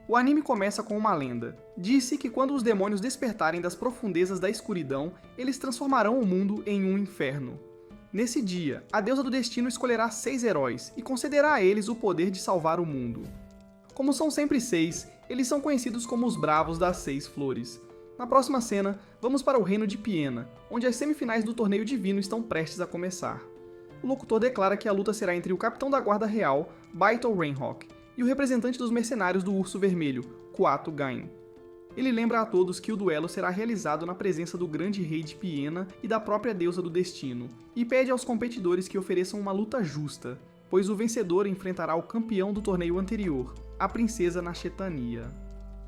O anime começa com uma lenda. Diz-se que quando os demônios despertarem das profundezas da escuridão, eles transformarão o mundo em um inferno. Nesse dia, a deusa do destino escolherá 6 heróis e concederá a eles o poder de salvar o mundo. Como são sempre 6, eles são conhecidos como os Bravos das 6 Flores. Na próxima cena, vamos para o reino de Piena, onde as semifinais do torneio divino estão prestes a começar. O locutor declara que a luta será entre o capitão da guarda real, Baito Rainhawk, e o representante dos mercenários do Urso Vermelho, Kuato Gain. Ele lembra a todos que o duelo será realizado na presença do grande rei de Piena e da própria deusa do destino, e pede aos competidores que ofereçam uma luta justa, pois o vencedor enfrentará o campeão do torneio anterior, a princesa Nashetania.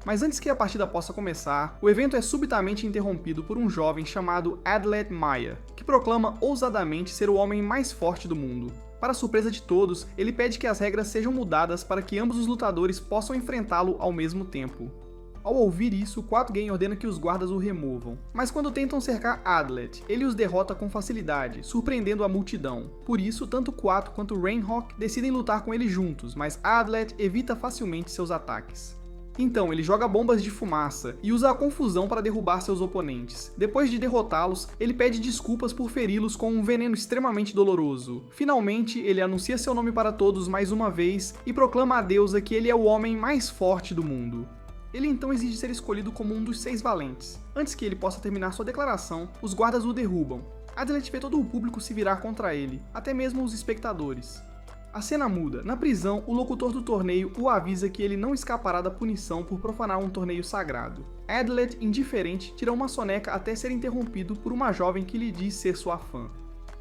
Mas antes que a partida possa começar, o evento é subitamente interrompido por um jovem chamado Adlet Maya, que proclama ousadamente ser o homem mais forte do mundo. Para surpresa de todos, ele pede que as regras sejam mudadas para que ambos os lutadores possam enfrentá-lo ao mesmo tempo. Ao ouvir isso, Kuato Gain ordena que os guardas o removam, mas quando tentam cercar Adlet, ele os derrota com facilidade, surpreendendo a multidão. Por isso, tanto Kuato quanto Rainhawk decidem lutar com ele juntos, mas Adlet evita facilmente seus ataques. Então, ele joga bombas de fumaça e usa a confusão para derrubar seus oponentes. Depois de derrotá-los, ele pede desculpas por feri-los com um veneno extremamente doloroso. Finalmente, ele anuncia seu nome para todos mais uma vez e proclama à deusa que ele é o homem mais forte do mundo. Ele então exige ser escolhido como um dos 6 valentes. Antes que ele possa terminar sua declaração, os guardas o derrubam. Adlet vê todo o público se virar contra ele, até mesmo os espectadores. A cena muda. Na prisão, o locutor do torneio o avisa que ele não escapará da punição por profanar um torneio sagrado. Adlet, indiferente, tira uma soneca até ser interrompido por uma jovem que lhe diz ser sua fã.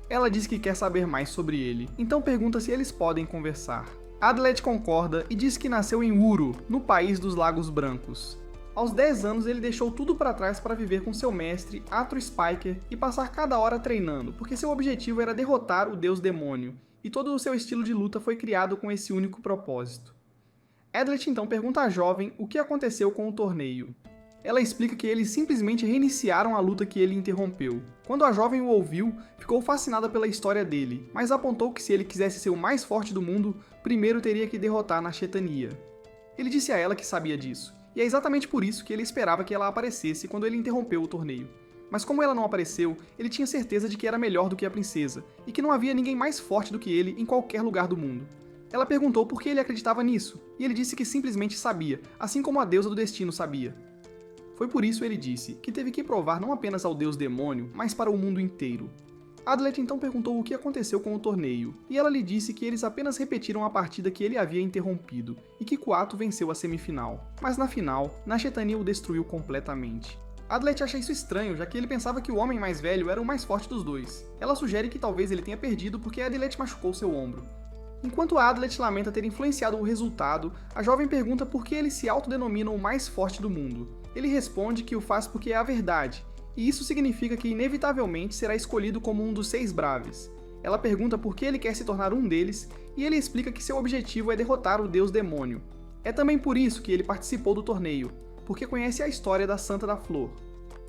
Ela diz que quer saber mais sobre ele, então pergunta se eles podem conversar. Adlet concorda e diz que nasceu em Uru, no país dos Lagos Brancos. Aos 10 anos ele deixou tudo para trás para viver com seu mestre, Atro Spiker, e passar cada hora treinando, porque seu objetivo era derrotar o deus demônio, e todo o seu estilo de luta foi criado com esse único propósito. Adlet então pergunta à jovem o que aconteceu com o torneio. Ela explica que eles simplesmente reiniciaram a luta que ele interrompeu. Quando a jovem o ouviu, ficou fascinada pela história dele, mas apontou que se ele quisesse ser o mais forte do mundo, primeiro teria que derrotar Nashetania. Ele disse a ela que sabia disso, e é exatamente por isso que ele esperava que ela aparecesse quando ele interrompeu o torneio. Mas como ela não apareceu, ele tinha certeza de que era melhor do que a princesa, e que não havia ninguém mais forte do que ele em qualquer lugar do mundo. Ela perguntou por que ele acreditava nisso, e ele disse que simplesmente sabia, assim como a deusa do destino sabia. Foi por isso, ele disse, que teve que provar não apenas ao deus demônio, mas para o mundo inteiro. Adlet então perguntou o que aconteceu com o torneio, e ela lhe disse que eles apenas repetiram a partida que ele havia interrompido, e que Kuato venceu a semifinal. Mas na final, Nashetania o destruiu completamente. Adlet acha isso estranho, já que ele pensava que o homem mais velho era o mais forte dos dois. Ela sugere que talvez ele tenha perdido porque Adlet machucou seu ombro. Enquanto Adlet lamenta ter influenciado o resultado, a jovem pergunta por que ele se autodenomina o mais forte do mundo. Ele responde que o faz porque é a verdade, e isso significa que inevitavelmente será escolhido como um dos 6 Braves. Ela pergunta por que ele quer se tornar um deles, e ele explica que seu objetivo é derrotar o deus demônio. É também por isso que ele participou do torneio, porque conhece a história da Santa da Flor.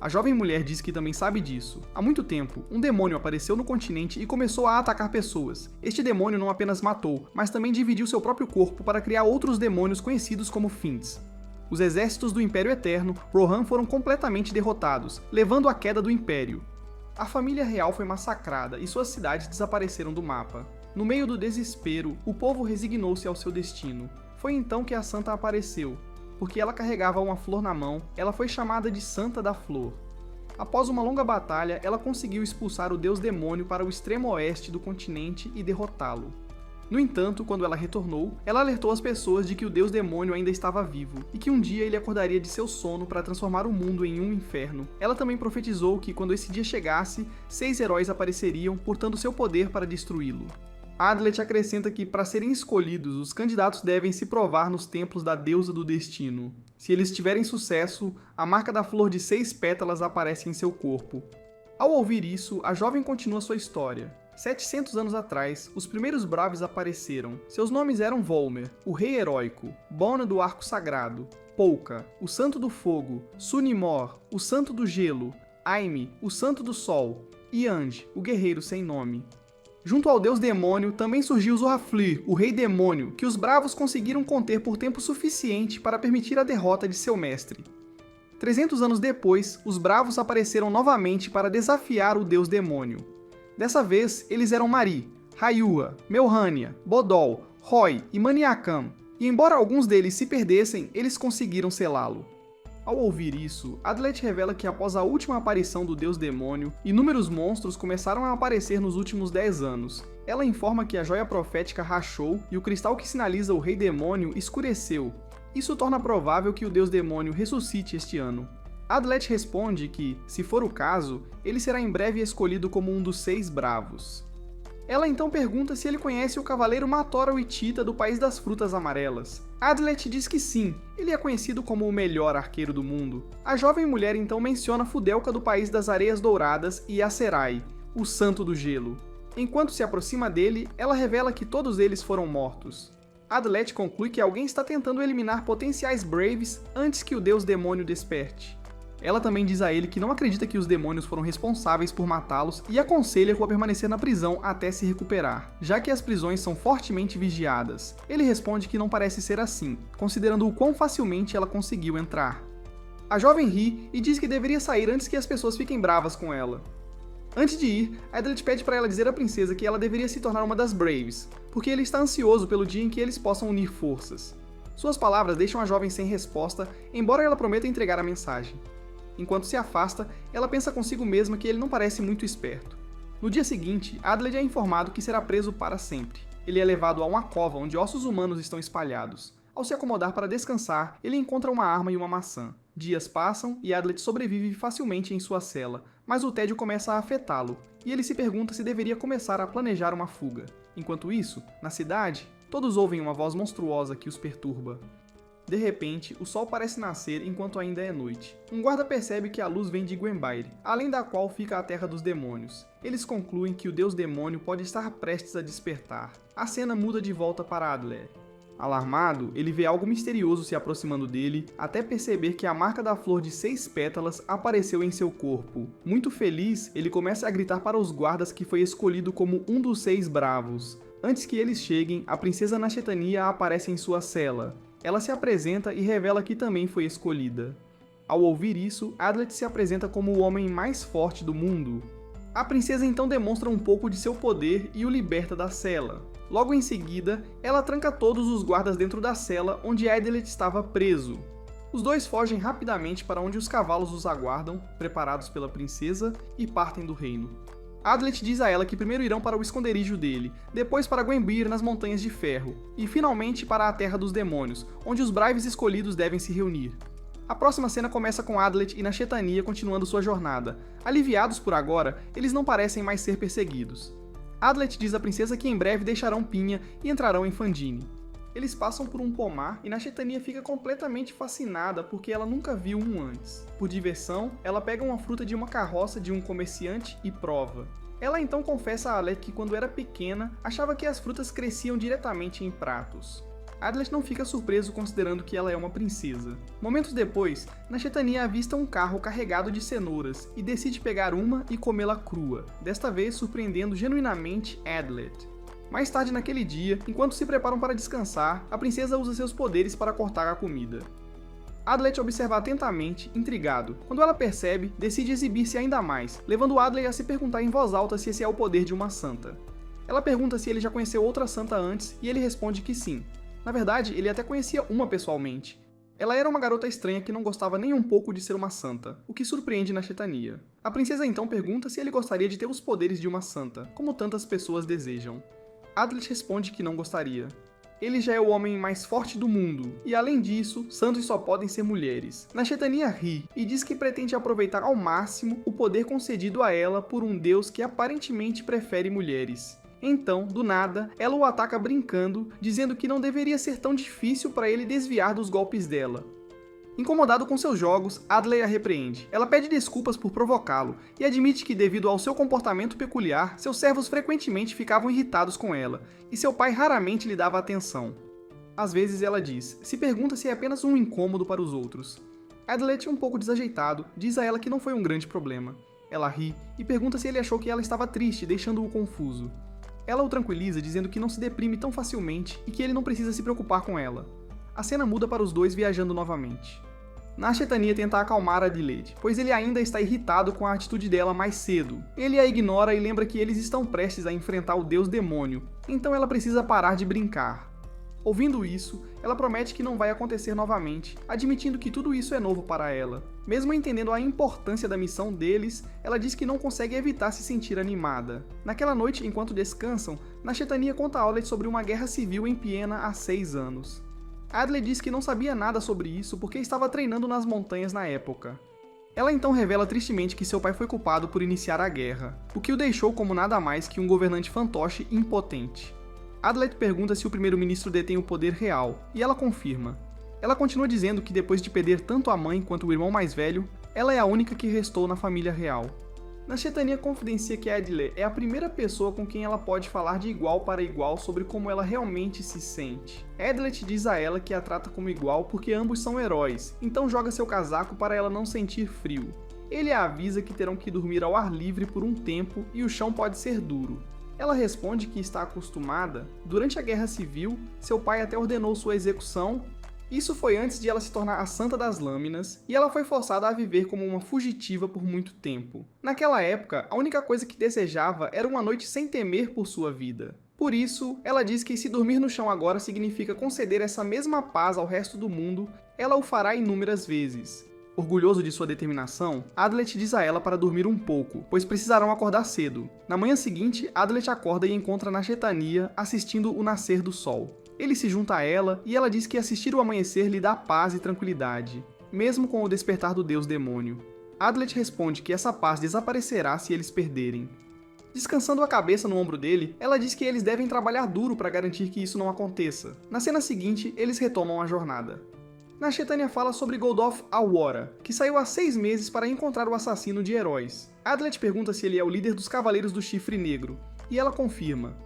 A jovem mulher diz que também sabe disso. Há muito tempo, um demônio apareceu no continente e começou a atacar pessoas. Este demônio não apenas matou, mas também dividiu seu próprio corpo para criar outros demônios conhecidos como Fiends. Os exércitos do Império Eterno, Rohan, foram completamente derrotados, levando à queda do Império. A família real foi massacrada e suas cidades desapareceram do mapa. No meio do desespero, o povo resignou-se ao seu destino. Foi então que a Santa apareceu. Porque ela carregava uma flor na mão, ela foi chamada de Santa da Flor. Após uma longa batalha, ela conseguiu expulsar o deus demônio para o extremo oeste do continente e derrotá-lo. No entanto, quando ela retornou, ela alertou as pessoas de que o deus demônio ainda estava vivo, e que um dia ele acordaria de seu sono para transformar o mundo em um inferno. Ela também profetizou que quando esse dia chegasse, 6 heróis apareceriam, portando seu poder para destruí-lo. Adlet acrescenta que, para serem escolhidos, os candidatos devem se provar nos templos da deusa do destino. Se eles tiverem sucesso, a marca da flor de 6 pétalas aparece em seu corpo. Ao ouvir isso, a jovem continua sua história. 700 anos atrás, os primeiros Braves apareceram. Seus nomes eram Volmer, o Rei Heróico, Bona do Arco Sagrado, Polka, o Santo do Fogo, Sunimor, o Santo do Gelo, Aime, o Santo do Sol, e Anj, o Guerreiro Sem Nome. Junto ao deus demônio também surgiu Zoraflir, o rei demônio, que os bravos conseguiram conter por tempo suficiente para permitir a derrota de seu mestre. 300 anos depois, os bravos apareceram novamente para desafiar o deus demônio. Dessa vez, eles eram Mari, Rayua, Melhania, Bodol, Roy e Maniakam, e embora alguns deles se perdessem, eles conseguiram selá-lo. Ao ouvir isso, Adlet revela que após a última aparição do deus demônio, inúmeros monstros começaram a aparecer nos últimos 10 anos. Ela informa que a joia profética rachou e o cristal que sinaliza o rei demônio escureceu. Isso torna provável que o deus demônio ressuscite este ano. Adlet responde que, se for o caso, ele será em breve escolhido como um dos 6 bravos. Ela então pergunta se ele conhece o cavaleiro Matora Witita do País das Frutas Amarelas. Adlet diz que sim, ele é conhecido como o melhor arqueiro do mundo. A jovem mulher então menciona Fudelka do País das Areias Douradas e Aserai, o Santo do Gelo. Enquanto se aproxima dele, ela revela que todos eles foram mortos. Adlet conclui que alguém está tentando eliminar potenciais Braves antes que o deus demônio desperte. Ela também diz a ele que não acredita que os demônios foram responsáveis por matá-los e aconselha-o a permanecer na prisão até se recuperar, já que as prisões são fortemente vigiadas. Ele responde que não parece ser assim, considerando o quão facilmente ela conseguiu entrar. A jovem ri e diz que deveria sair antes que as pessoas fiquem bravas com ela. Antes de ir, Adlet pede para ela dizer à princesa que ela deveria se tornar uma das Braves, porque ele está ansioso pelo dia em que eles possam unir forças. Suas palavras deixam a jovem sem resposta, embora ela prometa entregar a mensagem. Enquanto se afasta, ela pensa consigo mesma que ele não parece muito esperto. No dia seguinte, Adlet é informado que será preso para sempre. Ele é levado a uma cova onde ossos humanos estão espalhados. Ao se acomodar para descansar, ele encontra uma arma e uma maçã. Dias passam e Adlet sobrevive facilmente em sua cela, mas o tédio começa a afetá-lo, e ele se pergunta se deveria começar a planejar uma fuga. Enquanto isso, na cidade, todos ouvem uma voz monstruosa que os perturba. De repente, o sol parece nascer enquanto ainda é noite. Um guarda percebe que a luz vem de Gwenbaire, além da qual fica a Terra dos Demônios. Eles concluem que o deus demônio pode estar prestes a despertar. A cena muda de volta para Adler. Alarmado, ele vê algo misterioso se aproximando dele, até perceber que a marca da flor de 6 pétalas apareceu em seu corpo. Muito feliz, ele começa a gritar para os guardas que foi escolhido como um dos 6 bravos. Antes que eles cheguem, a princesa Nashetania aparece em sua cela. Ela se apresenta e revela que também foi escolhida. Ao ouvir isso, Adlet se apresenta como o homem mais forte do mundo. A princesa então demonstra um pouco de seu poder e o liberta da cela. Logo em seguida, ela tranca todos os guardas dentro da cela onde Adlet estava preso. Os dois fogem rapidamente para onde os cavalos os aguardam, preparados pela princesa, e partem do reino. Adlet diz a ela que primeiro irão para o esconderijo dele, depois para Gwenbaire nas Montanhas de Ferro, e finalmente para a Terra dos Demônios, onde os Braves escolhidos devem se reunir. A próxima cena começa com Adlet e Nashetania continuando sua jornada. Aliviados por agora, eles não parecem mais ser perseguidos. Adlet diz à princesa que em breve deixarão Pinha e entrarão em Fandine. Eles passam por um pomar e Nashetania fica completamente fascinada porque ela nunca viu um antes. Por diversão, ela pega uma fruta de uma carroça de um comerciante e prova. Ela então confessa a Adlet que quando era pequena, achava que as frutas cresciam diretamente em pratos. Adlet não fica surpreso considerando que ela é uma princesa. Momentos depois, Nashetania avista um carro carregado de cenouras e decide pegar uma e comê-la crua, desta vez surpreendendo genuinamente Adlet. Mais tarde naquele dia, enquanto se preparam para descansar, a princesa usa seus poderes para cortar a comida. Adlet observa atentamente, intrigado. Quando ela percebe, decide exibir-se ainda mais, levando Adlet a se perguntar em voz alta se esse é o poder de uma santa. Ela pergunta se ele já conheceu outra santa antes e ele responde que sim. Na verdade, ele até conhecia uma pessoalmente. Ela era uma garota estranha que não gostava nem um pouco de ser uma santa, o que surpreende Nashetania. A princesa então pergunta se ele gostaria de ter os poderes de uma santa, como tantas pessoas desejam. Adlet responde que não gostaria. Ele já é o homem mais forte do mundo, e além disso, santos só podem ser mulheres. Nashetania ri e diz que pretende aproveitar ao máximo o poder concedido a ela por um deus que aparentemente prefere mulheres. Então, do nada, ela o ataca brincando, dizendo que não deveria ser tão difícil para ele desviar dos golpes dela. Incomodado com seus jogos, Adlet a repreende. Ela pede desculpas por provocá-lo e admite que, devido ao seu comportamento peculiar, seus servos frequentemente ficavam irritados com ela, e seu pai raramente lhe dava atenção. Às vezes ela se pergunta se é apenas um incômodo para os outros. Adlet, um pouco desajeitado, diz a ela que não foi um grande problema. Ela ri e pergunta se ele achou que ela estava triste, deixando-o confuso. Ela o tranquiliza dizendo que não se deprime tão facilmente e que ele não precisa se preocupar com ela. A cena muda para os dois viajando novamente. Nashetania tenta acalmar Adelaide, pois ele ainda está irritado com a atitude dela mais cedo. Ele a ignora e lembra que eles estão prestes a enfrentar o deus demônio, então ela precisa parar de brincar. Ouvindo isso, ela promete que não vai acontecer novamente, admitindo que tudo isso é novo para ela. Mesmo entendendo a importância da missão deles, ela diz que não consegue evitar se sentir animada. Naquela noite, enquanto descansam, Nashetania conta a Adelaide sobre uma guerra civil em Piena há 6 anos. Adelaide diz que não sabia nada sobre isso porque estava treinando nas montanhas na época. Ela então revela tristemente que seu pai foi culpado por iniciar a guerra, o que o deixou como nada mais que um governante fantoche impotente. Adelaide pergunta se o primeiro-ministro detém o poder real, e ela confirma. Ela continua dizendo que depois de perder tanto a mãe quanto o irmão mais velho, ela é a única que restou na família real. Nashetania confidencia que Adelaide é a primeira pessoa com quem ela pode falar de igual para igual sobre como ela realmente se sente. Adelaide diz a ela que a trata como igual porque ambos são heróis, então joga seu casaco para ela não sentir frio. Ele a avisa que terão que dormir ao ar livre por um tempo e o chão pode ser duro. Ela responde que está acostumada. Durante a Guerra Civil, seu pai até ordenou sua execução. Isso foi antes de ela se tornar a Santa das Lâminas, e ela foi forçada a viver como uma fugitiva por muito tempo. Naquela época, a única coisa que desejava era uma noite sem temer por sua vida. Por isso, ela diz que se dormir no chão agora significa conceder essa mesma paz ao resto do mundo, ela o fará inúmeras vezes. Orgulhoso de sua determinação, Adelaide diz a ela para dormir um pouco, pois precisarão acordar cedo. Na manhã seguinte, Adelaide acorda e encontra Nashetania assistindo o nascer do sol. Ele se junta a ela e ela diz que assistir o amanhecer lhe dá paz e tranquilidade, mesmo com o despertar do deus demônio. Adelaide responde que essa paz desaparecerá se eles perderem. Descansando a cabeça no ombro dele, ela diz que eles devem trabalhar duro para garantir que isso não aconteça. Na cena seguinte, eles retomam a jornada. Nashetania fala sobre Goldoth Alwora, que saiu há 6 meses para encontrar o assassino de heróis. Adelaide pergunta se ele é o líder dos Cavaleiros do Chifre Negro, e ela confirma.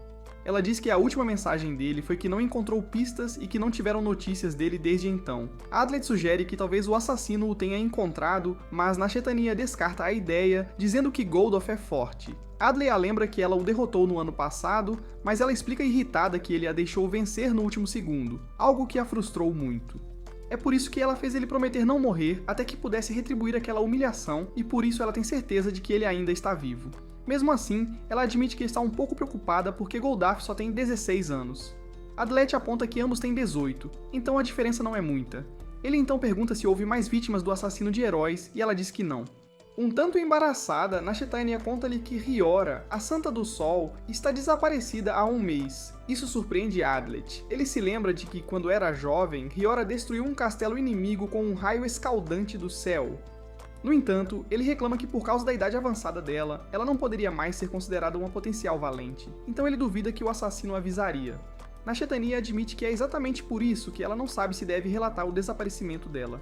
Ela diz que a última mensagem dele foi que não encontrou pistas e que não tiveram notícias dele desde então. Adelaide sugere que talvez o assassino o tenha encontrado, mas Nashetania descarta a ideia, dizendo que Goldoth é forte. Adelaide a lembra que ela o derrotou no ano passado, mas ela explica irritada que ele a deixou vencer no último segundo, algo que a frustrou muito. É por isso que ela fez ele prometer não morrer até que pudesse retribuir aquela humilhação, e por isso ela tem certeza de que ele ainda está vivo. Mesmo assim, ela admite que está um pouco preocupada porque Goldoth só tem 16 anos. Adelaide aponta que ambos têm 18, então a diferença não é muita. Ele então pergunta se houve mais vítimas do assassino de heróis e ela diz que não. Um tanto embaraçada, Nashetania conta-lhe que Ryora, a Santa do Sol, está desaparecida há 1 mês. Isso surpreende Adelaide. Ele se lembra de que, quando era jovem, Ryora destruiu um castelo inimigo com um raio escaldante do céu. No entanto, ele reclama que por causa da idade avançada dela, ela não poderia mais ser considerada uma potencial valente, então ele duvida que o assassino avisaria. Nashetania admite que é exatamente por isso que ela não sabe se deve relatar o desaparecimento dela.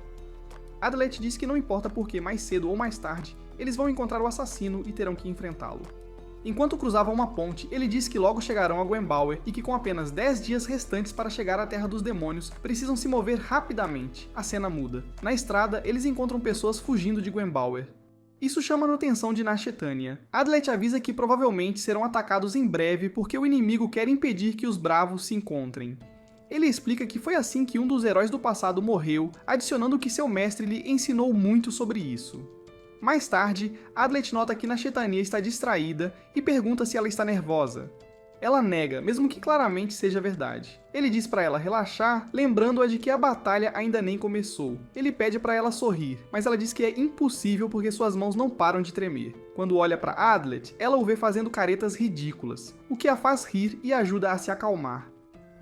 Adelaide diz que não importa porque mais cedo ou mais tarde, eles vão encontrar o assassino e terão que enfrentá-lo. Enquanto cruzavam uma ponte, ele diz que logo chegarão a Gwenbauer e que com apenas 10 dias restantes para chegar à Terra dos Demônios, precisam se mover rapidamente. A cena muda. Na estrada, eles encontram pessoas fugindo de Gwenbauer. Isso chama a atenção de Nashetania. Adelaide avisa que provavelmente serão atacados em breve porque o inimigo quer impedir que os bravos se encontrem. Ele explica que foi assim que um dos heróis do passado morreu, adicionando que seu mestre lhe ensinou muito sobre isso. Mais tarde, Adelaide nota que Nashetania está distraída e pergunta se ela está nervosa. Ela nega, mesmo que claramente seja verdade. Ele diz para ela relaxar, lembrando-a de que a batalha ainda nem começou. Ele pede para ela sorrir, mas ela diz que é impossível porque suas mãos não param de tremer. Quando olha para Adelaide, ela o vê fazendo caretas ridículas, o que a faz rir e ajuda a se acalmar.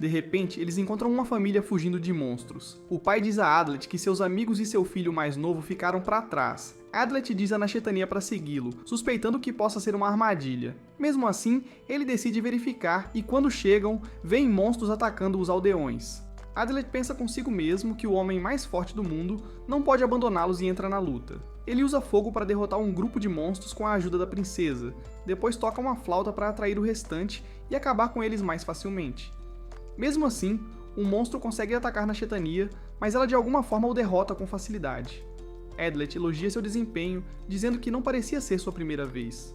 De repente, eles encontram uma família fugindo de monstros. O pai diz a Adelaide que seus amigos e seu filho mais novo ficaram para trás. Adelaide diz a Nashetania para segui-lo, suspeitando que possa ser uma armadilha. Mesmo assim, ele decide verificar e quando chegam, veem monstros atacando os aldeões. Adelaide pensa consigo mesmo que o homem mais forte do mundo não pode abandoná-los e entra na luta. Ele usa fogo para derrotar um grupo de monstros com a ajuda da princesa, depois toca uma flauta para atrair o restante e acabar com eles mais facilmente. Mesmo assim, um monstro consegue atacar Nashetania, mas ela de alguma forma o derrota com facilidade. Adelaide elogia seu desempenho, dizendo que não parecia ser sua primeira vez.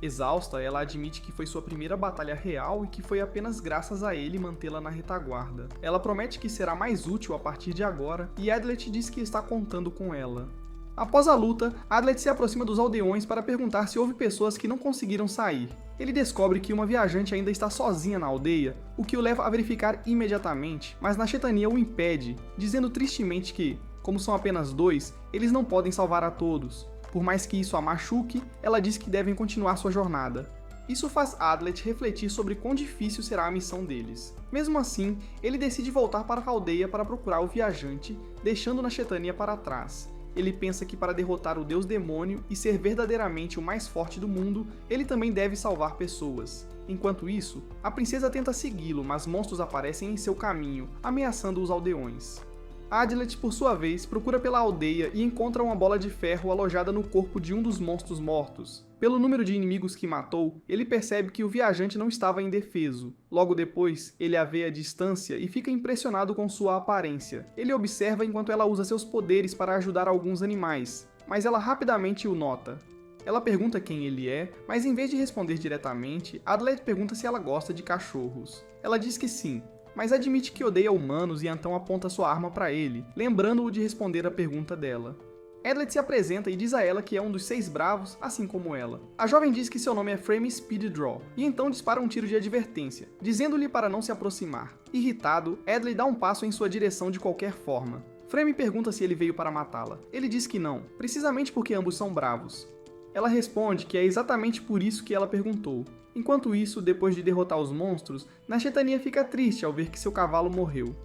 Exausta, ela admite que foi sua primeira batalha real e que foi apenas graças a ele mantê-la na retaguarda. Ela promete que será mais útil a partir de agora, e Adlet diz que está contando com ela. Após a luta, Adlet se aproxima dos aldeões para perguntar se houve pessoas que não conseguiram sair. Ele descobre que uma viajante ainda está sozinha na aldeia, o que o leva a verificar imediatamente, mas Nashetania o impede, dizendo tristemente que, como são apenas 2, eles não podem salvar a todos. Por mais que isso a machuque, ela diz que devem continuar sua jornada. Isso faz Adlet refletir sobre quão difícil será a missão deles. Mesmo assim, ele decide voltar para a aldeia para procurar o viajante, deixando Nashetania para trás. Ele pensa que para derrotar o deus demônio e ser verdadeiramente o mais forte do mundo, ele também deve salvar pessoas. Enquanto isso, a princesa tenta segui-lo, mas monstros aparecem em seu caminho, ameaçando os aldeões. Adlet, por sua vez, procura pela aldeia e encontra uma bola de ferro alojada no corpo de um dos monstros mortos. Pelo número de inimigos que matou, ele percebe que o viajante não estava indefeso. Logo depois, ele a vê à distância e fica impressionado com sua aparência. Ele observa enquanto ela usa seus poderes para ajudar alguns animais, mas ela rapidamente o nota. Ela pergunta quem ele é, mas em vez de responder diretamente, Adlet pergunta se ela gosta de cachorros. Ela diz que sim, mas admite que odeia humanos e então aponta sua arma para ele, lembrando-o de responder a pergunta dela. Adlet se apresenta e diz a ela que é um dos 6 bravos, assim como ela. A jovem diz que seu nome é Frame Speed Draw, e então dispara um tiro de advertência, dizendo-lhe para não se aproximar. Irritado, Adlet dá um passo em sua direção de qualquer forma. Frame pergunta se ele veio para matá-la. Ele diz que não, precisamente porque ambos são bravos. Ela responde que é exatamente por isso que ela perguntou. Enquanto isso, depois de derrotar os monstros, Nashetania fica triste ao ver que seu cavalo morreu.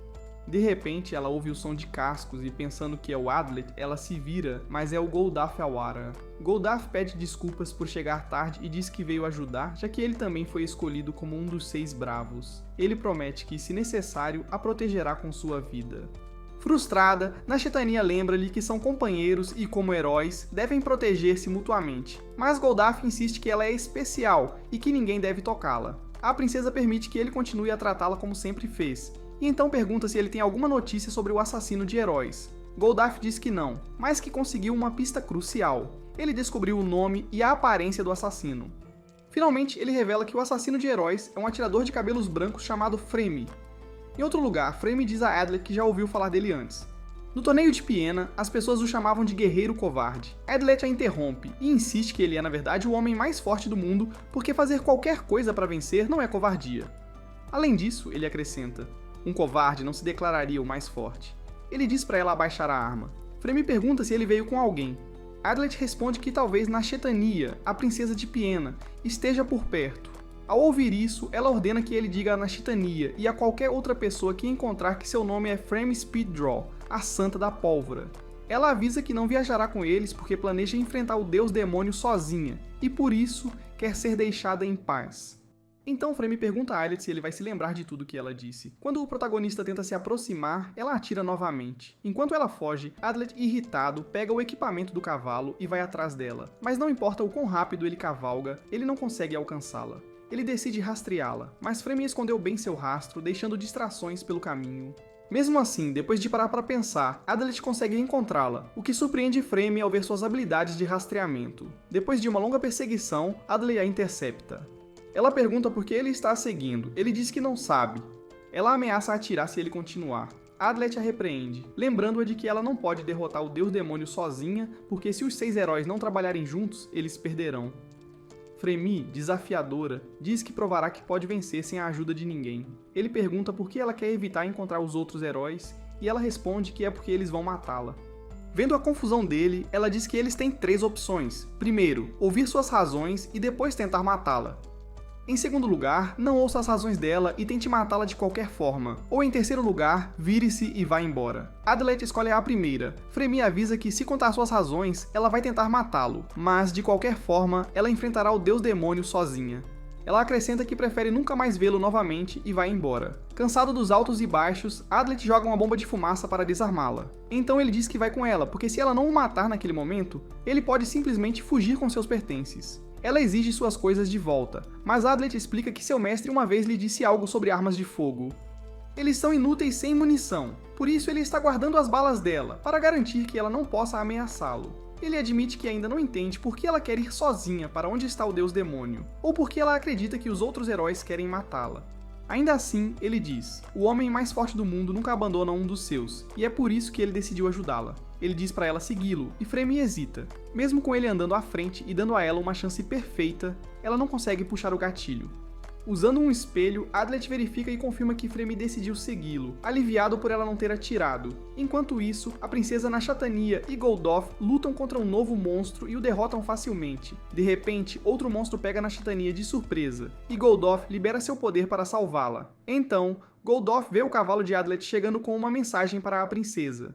De repente, ela ouve o som de cascos e, pensando que é o Adlet, ela se vira, mas é o Goldaf Awara. Goldaf pede desculpas por chegar tarde e diz que veio ajudar, já que ele também foi escolhido como um dos 6 bravos. Ele promete que, se necessário, a protegerá com sua vida. Frustrada, Nashetania lembra-lhe que são companheiros e, como heróis, devem proteger-se mutuamente. Mas Goldaf insiste que ela é especial e que ninguém deve tocá-la. A princesa permite que ele continue a tratá-la como sempre fez, e então pergunta se ele tem alguma notícia sobre o assassino de heróis. Goldaf diz que não, mas que conseguiu uma pista crucial. Ele descobriu o nome e a aparência do assassino. Finalmente, ele revela que o assassino de heróis é um atirador de cabelos brancos chamado Frame. Em outro lugar, Frame diz a Adlet que já ouviu falar dele antes. No torneio de Piena, as pessoas o chamavam de guerreiro covarde. Adlet a interrompe e insiste que ele é na verdade o homem mais forte do mundo, porque fazer qualquer coisa para vencer não é covardia. Além disso, ele acrescenta, um covarde não se declararia o mais forte. Ele diz para ela abaixar a arma. Frame pergunta se ele veio com alguém. Adlet responde que talvez Nashetania, a princesa de Piena, esteja por perto. Ao ouvir isso, ela ordena que ele diga a Nashetania e a qualquer outra pessoa que encontrar que seu nome é Frame Speed Draw, a Santa da Pólvora. Ela avisa que não viajará com eles porque planeja enfrentar o deus demônio sozinha, e por isso quer ser deixada em paz. Então Frame pergunta a Adlet se ele vai se lembrar de tudo que ela disse. Quando o protagonista tenta se aproximar, ela atira novamente. Enquanto ela foge, Adlet, irritado, pega o equipamento do cavalo e vai atrás dela. Mas não importa o quão rápido ele cavalga, ele não consegue alcançá-la. Ele decide rastreá-la, mas Frame escondeu bem seu rastro, deixando distrações pelo caminho. Mesmo assim, depois de parar para pensar, Adlet consegue encontrá-la, o que surpreende Frame ao ver suas habilidades de rastreamento. Depois de uma longa perseguição, Adlet a intercepta. Ela pergunta por que ele está a seguindo, ele diz que não sabe. Ela ameaça atirar se ele continuar. Adlet a repreende, lembrando-a de que ela não pode derrotar o deus demônio sozinha, porque se os 6 heróis não trabalharem juntos, eles perderão. Frame, desafiadora, diz que provará que pode vencer sem a ajuda de ninguém. Ele pergunta por que ela quer evitar encontrar os outros heróis, e ela responde que é porque eles vão matá-la. Vendo a confusão dele, ela diz que eles têm 3 opções. Primeiro, ouvir suas razões e depois tentar matá-la. Em segundo lugar, não ouça as razões dela e tente matá-la de qualquer forma. Ou em terceiro lugar, vire-se e vá embora. Adlet escolhe a primeira. Frame avisa que se contar suas razões, ela vai tentar matá-lo, mas de qualquer forma, ela enfrentará o deus demônio sozinha. Ela acrescenta que prefere nunca mais vê-lo novamente e vai embora. Cansado dos altos e baixos, Adlet joga uma bomba de fumaça para desarmá-la. Então ele diz que vai com ela, porque se ela não o matar naquele momento, ele pode simplesmente fugir com seus pertences. Ela exige suas coisas de volta, mas Adlet explica que seu mestre uma vez lhe disse algo sobre armas de fogo. Eles são inúteis sem munição, por isso ele está guardando as balas dela, para garantir que ela não possa ameaçá-lo. Ele admite que ainda não entende por que ela quer ir sozinha para onde está o deus demônio, ou porque ela acredita que os outros heróis querem matá-la. Ainda assim, ele diz: o homem mais forte do mundo nunca abandona um dos seus, e é por isso que ele decidiu ajudá-la. Ele diz para ela segui-lo, e Fremi hesita. Mesmo com ele andando à frente e dando a ela uma chance perfeita, ela não consegue puxar o gatilho. Usando um espelho, Adlet verifica e confirma que Fremi decidiu segui-lo, aliviado por ela não ter atirado. Enquanto isso, a princesa Nashatania e Goldoth lutam contra um novo monstro e o derrotam facilmente. De repente, outro monstro pega Nashatania de surpresa, e Goldoth libera seu poder para salvá-la. Então, Goldoth vê o cavalo de Adlet chegando com uma mensagem para a princesa.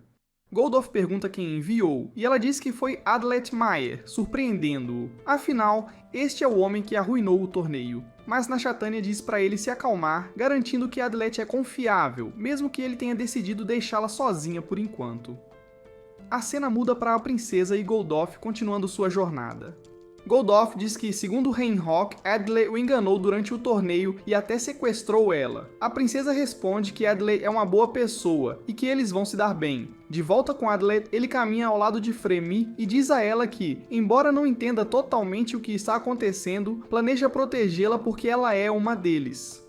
Goldoth pergunta quem enviou, e ela diz que foi Adlet Maer, surpreendendo-o. Afinal, este é o homem que arruinou o torneio. Mas Nashatania diz para ele se acalmar, garantindo que Adlet é confiável, mesmo que ele tenha decidido deixá-la sozinha por enquanto. A cena muda para a princesa e Goldoth continuando sua jornada. Goldoth diz que, segundo Reinhok, Adlet o enganou durante o torneio e até sequestrou ela. A princesa responde que Adlet é uma boa pessoa e que eles vão se dar bem. De volta com Adlet, ele caminha ao lado de Fremi e diz a ela que, embora não entenda totalmente o que está acontecendo, planeja protegê-la porque ela é uma deles.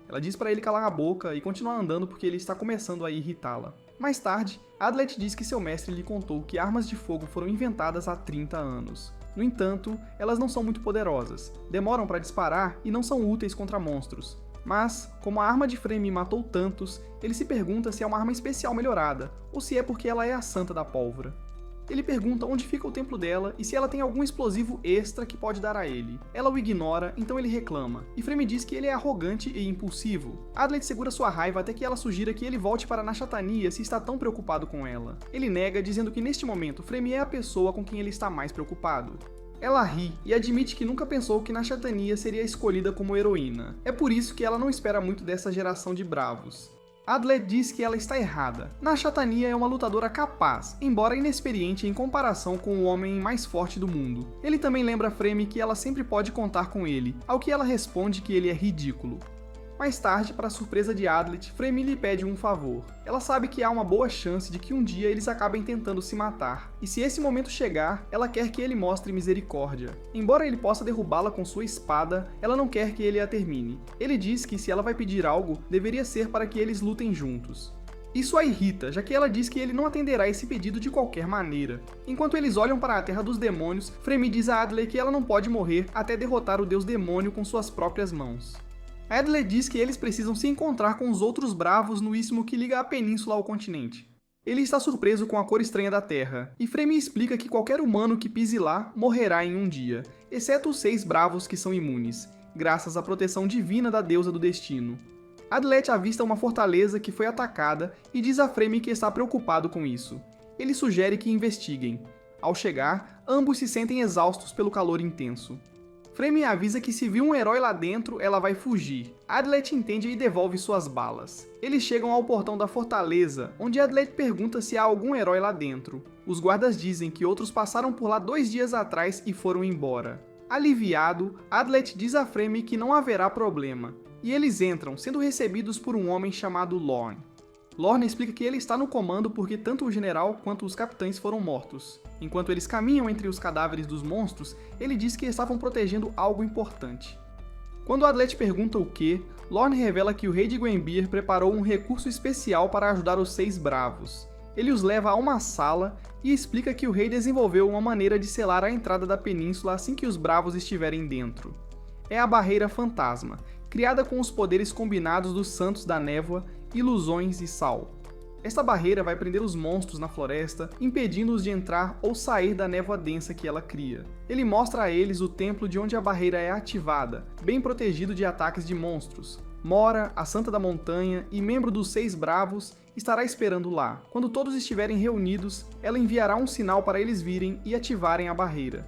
Ela diz para ele calar a boca e continuar andando porque ele está começando a irritá-la. Mais tarde, Adlet diz que seu mestre lhe contou que armas de fogo foram inventadas há 30 anos. No entanto, elas não são muito poderosas, demoram para disparar e não são úteis contra monstros. Mas, como a arma de Fremi matou tantos, ele se pergunta se é uma arma especial melhorada, ou se é porque ela é a santa da pólvora. Ele pergunta onde fica o templo dela e se ela tem algum explosivo extra que pode dar a ele. Ela o ignora, então ele reclama, e Fremi diz que ele é arrogante e impulsivo. Adlet segura sua raiva até que ela sugira que ele volte para Nashatania se está tão preocupado com ela. Ele nega, dizendo que neste momento Fremi é a pessoa com quem ele está mais preocupado. Ela ri e admite que nunca pensou que Nashatania seria escolhida como heroína. É por isso que ela não espera muito dessa geração de bravos. Adlet diz que ela está errada. Nashatania é uma lutadora capaz, embora inexperiente em comparação com o homem mais forte do mundo. Ele também lembra Fremi que ela sempre pode contar com ele, ao que ela responde que ele é ridículo. Mais tarde, para a surpresa de Adlet, Fremi lhe pede um favor. Ela sabe que há uma boa chance de que um dia eles acabem tentando se matar, e se esse momento chegar, ela quer que ele mostre misericórdia. Embora ele possa derrubá-la com sua espada, ela não quer que ele a termine. Ele diz que se ela vai pedir algo, deveria ser para que eles lutem juntos. Isso a irrita, já que ela diz que ele não atenderá esse pedido de qualquer maneira. Enquanto eles olham para a Terra dos Demônios, Fremi diz a Adlet que ela não pode morrer até derrotar o deus demônio com suas próprias mãos. Adlet diz que eles precisam se encontrar com os outros bravos no istmo que liga a península ao continente. Ele está surpreso com a cor estranha da Terra, e Fremi explica que qualquer humano que pise lá morrerá em um dia, exceto os 6 bravos que são imunes, graças à proteção divina da deusa do destino. Adlet avista uma fortaleza que foi atacada e diz a Fremi que está preocupado com isso. Ele sugere que investiguem. Ao chegar, ambos se sentem exaustos pelo calor intenso. Fremi avisa que se viu um herói lá dentro, ela vai fugir. Adlet entende e devolve suas balas. Eles chegam ao portão da fortaleza, onde Adlet pergunta se há algum herói lá dentro. Os guardas dizem que outros passaram por lá 2 dias atrás e foram embora. Aliviado, Adlet diz a Fremi que não haverá problema, e eles entram, sendo recebidos por um homem chamado Lorne. Lorne explica que ele está no comando porque tanto o general quanto os capitães foram mortos. Enquanto eles caminham entre os cadáveres dos monstros, ele diz que estavam protegendo algo importante. Quando Adlet pergunta o que, Lorne revela que o rei de Gwenbyr preparou um recurso especial para ajudar os 6 bravos. Ele os leva a uma sala e explica que o rei desenvolveu uma maneira de selar a entrada da península assim que os bravos estiverem dentro. É a Barreira Fantasma, criada com os poderes combinados dos Santos da Névoa, Ilusões e Sal. Esta barreira vai prender os monstros na floresta, impedindo-os de entrar ou sair da névoa densa que ela cria. Ele mostra a eles o templo de onde a barreira é ativada, bem protegido de ataques de monstros. Mora, a Santa da Montanha e membro dos 6 bravos, estará esperando lá. Quando todos estiverem reunidos, ela enviará um sinal para eles virem e ativarem a barreira.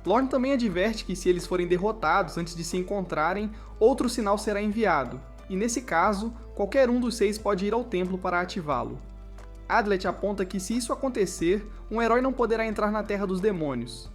Lorne também adverte que se eles forem derrotados antes de se encontrarem, outro sinal será enviado, e nesse caso, qualquer um dos 6 pode ir ao templo para ativá-lo. Adlet aponta que se isso acontecer, um herói não poderá entrar na Terra dos Demônios.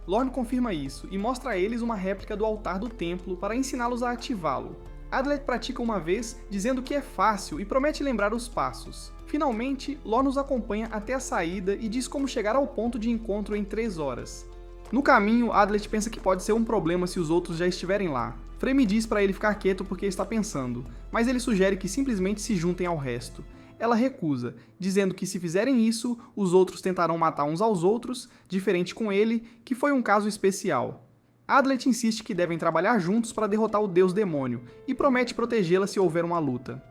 Lorne confirma isso e mostra a eles uma réplica do altar do templo para ensiná-los a ativá-lo. Adlet pratica uma vez, dizendo que é fácil e promete lembrar os passos. Finalmente, Lore nos acompanha até a saída e diz como chegar ao ponto de encontro em 3 horas. No caminho, Adlet pensa que pode ser um problema se os outros já estiverem lá. Fremy diz para ele ficar quieto porque está pensando, mas ele sugere que simplesmente se juntem ao resto. Ela recusa, dizendo que se fizerem isso, os outros tentarão matar uns aos outros, diferente com ele, que foi um caso especial. Adlet insiste que devem trabalhar juntos para derrotar o deus demônio, e promete protegê-la se houver uma luta.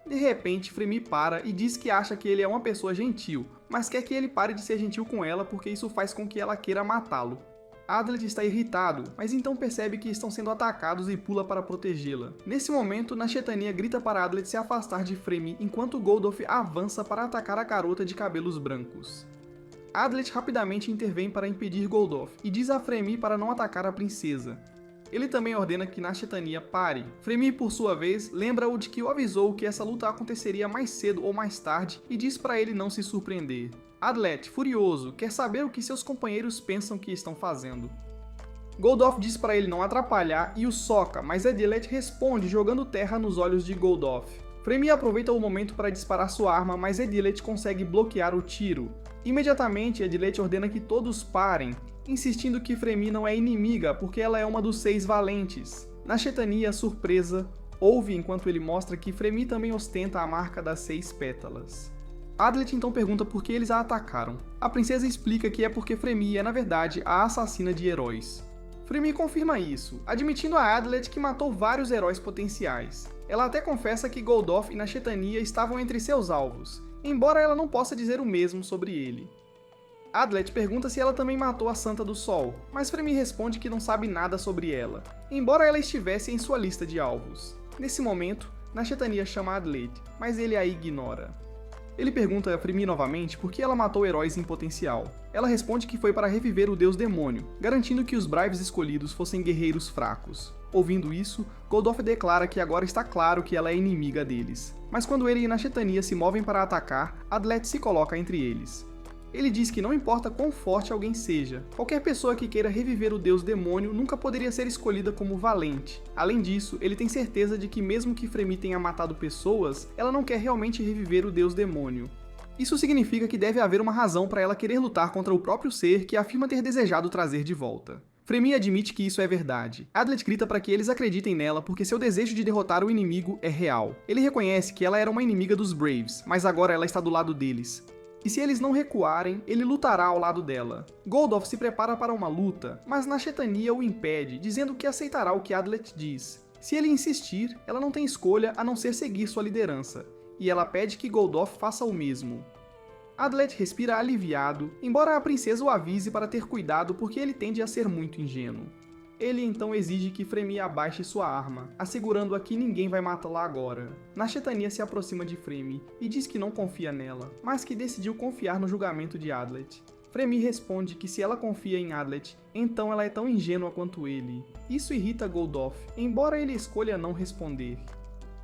De repente, Fremy para e diz que acha que ele é uma pessoa gentil, mas quer que ele pare de ser gentil com ela porque isso faz com que ela queira matá-lo. Adlet está irritado, mas então percebe que estão sendo atacados e pula para protegê-la. Nesse momento, Nashetania grita para Adlet se afastar de Fremy enquanto Goldof avança para atacar a garota de cabelos brancos. Adlet rapidamente intervém para impedir Goldof e diz a Fremy para não atacar a princesa. Ele também ordena que Nashetania pare. Fremy, por sua vez, lembra-o de que o avisou que essa luta aconteceria mais cedo ou mais tarde e diz para ele não se surpreender. Adlet, furioso, quer saber o que seus companheiros pensam que estão fazendo. Goldof diz para ele não atrapalhar e o soca, mas Adlet responde jogando terra nos olhos de Goldof. Fremy aproveita o momento para disparar sua arma, mas Adlet consegue bloquear o tiro. Imediatamente, Adlet ordena que todos parem, insistindo que Fremy não é inimiga porque ela é uma dos 6 valentes. Nashetania, surpresa, ouve enquanto ele mostra que Fremy também ostenta a marca das 6 pétalas. Adlet então pergunta por que eles a atacaram. A princesa explica que é porque Fremy é, na verdade, a assassina de heróis. Fremy confirma isso, admitindo a Adlet que matou vários heróis potenciais. Ela até confessa que Goldof e Nashetania estavam entre seus alvos, embora ela não possa dizer o mesmo sobre ele. Adlet pergunta se ela também matou a Santa do Sol, mas Fremy responde que não sabe nada sobre ela, embora ela estivesse em sua lista de alvos. Nesse momento, Nashetania chama Adlet, mas ele a ignora. Ele pergunta a Fremy novamente por que ela matou heróis em potencial. Ela responde que foi para reviver o deus demônio, garantindo que os Braves escolhidos fossem guerreiros fracos. Ouvindo isso, Goldof declara que agora está claro que ela é inimiga deles. Mas quando ele e Nashetania se movem para atacar, Adlet se coloca entre eles. Ele diz que não importa quão forte alguém seja, qualquer pessoa que queira reviver o deus demônio nunca poderia ser escolhida como valente. Além disso, ele tem certeza de que mesmo que Fremy tenha matado pessoas, ela não quer realmente reviver o deus demônio. Isso significa que deve haver uma razão para ela querer lutar contra o próprio ser que afirma ter desejado trazer de volta. Fremy admite que isso é verdade. Adlet grita para que eles acreditem nela porque seu desejo de derrotar o inimigo é real. Ele reconhece que ela era uma inimiga dos Braves, mas agora ela está do lado deles. E se eles não recuarem, ele lutará ao lado dela. Goldof se prepara para uma luta, mas Nashetania o impede, dizendo que aceitará o que Adlet diz. Se ele insistir, ela não tem escolha a não ser seguir sua liderança, e ela pede que Goldof faça o mesmo. Adlet respira aliviado, embora a princesa o avise para ter cuidado porque ele tende a ser muito ingênuo. Ele então exige que Fremy abaixe sua arma, assegurando-a que ninguém vai matá-la agora. Nashetania se aproxima de Fremy e diz que não confia nela, mas que decidiu confiar no julgamento de Adlet. Fremy responde que se ela confia em Adlet, então ela é tão ingênua quanto ele. Isso irrita Goldof, embora ele escolha não responder.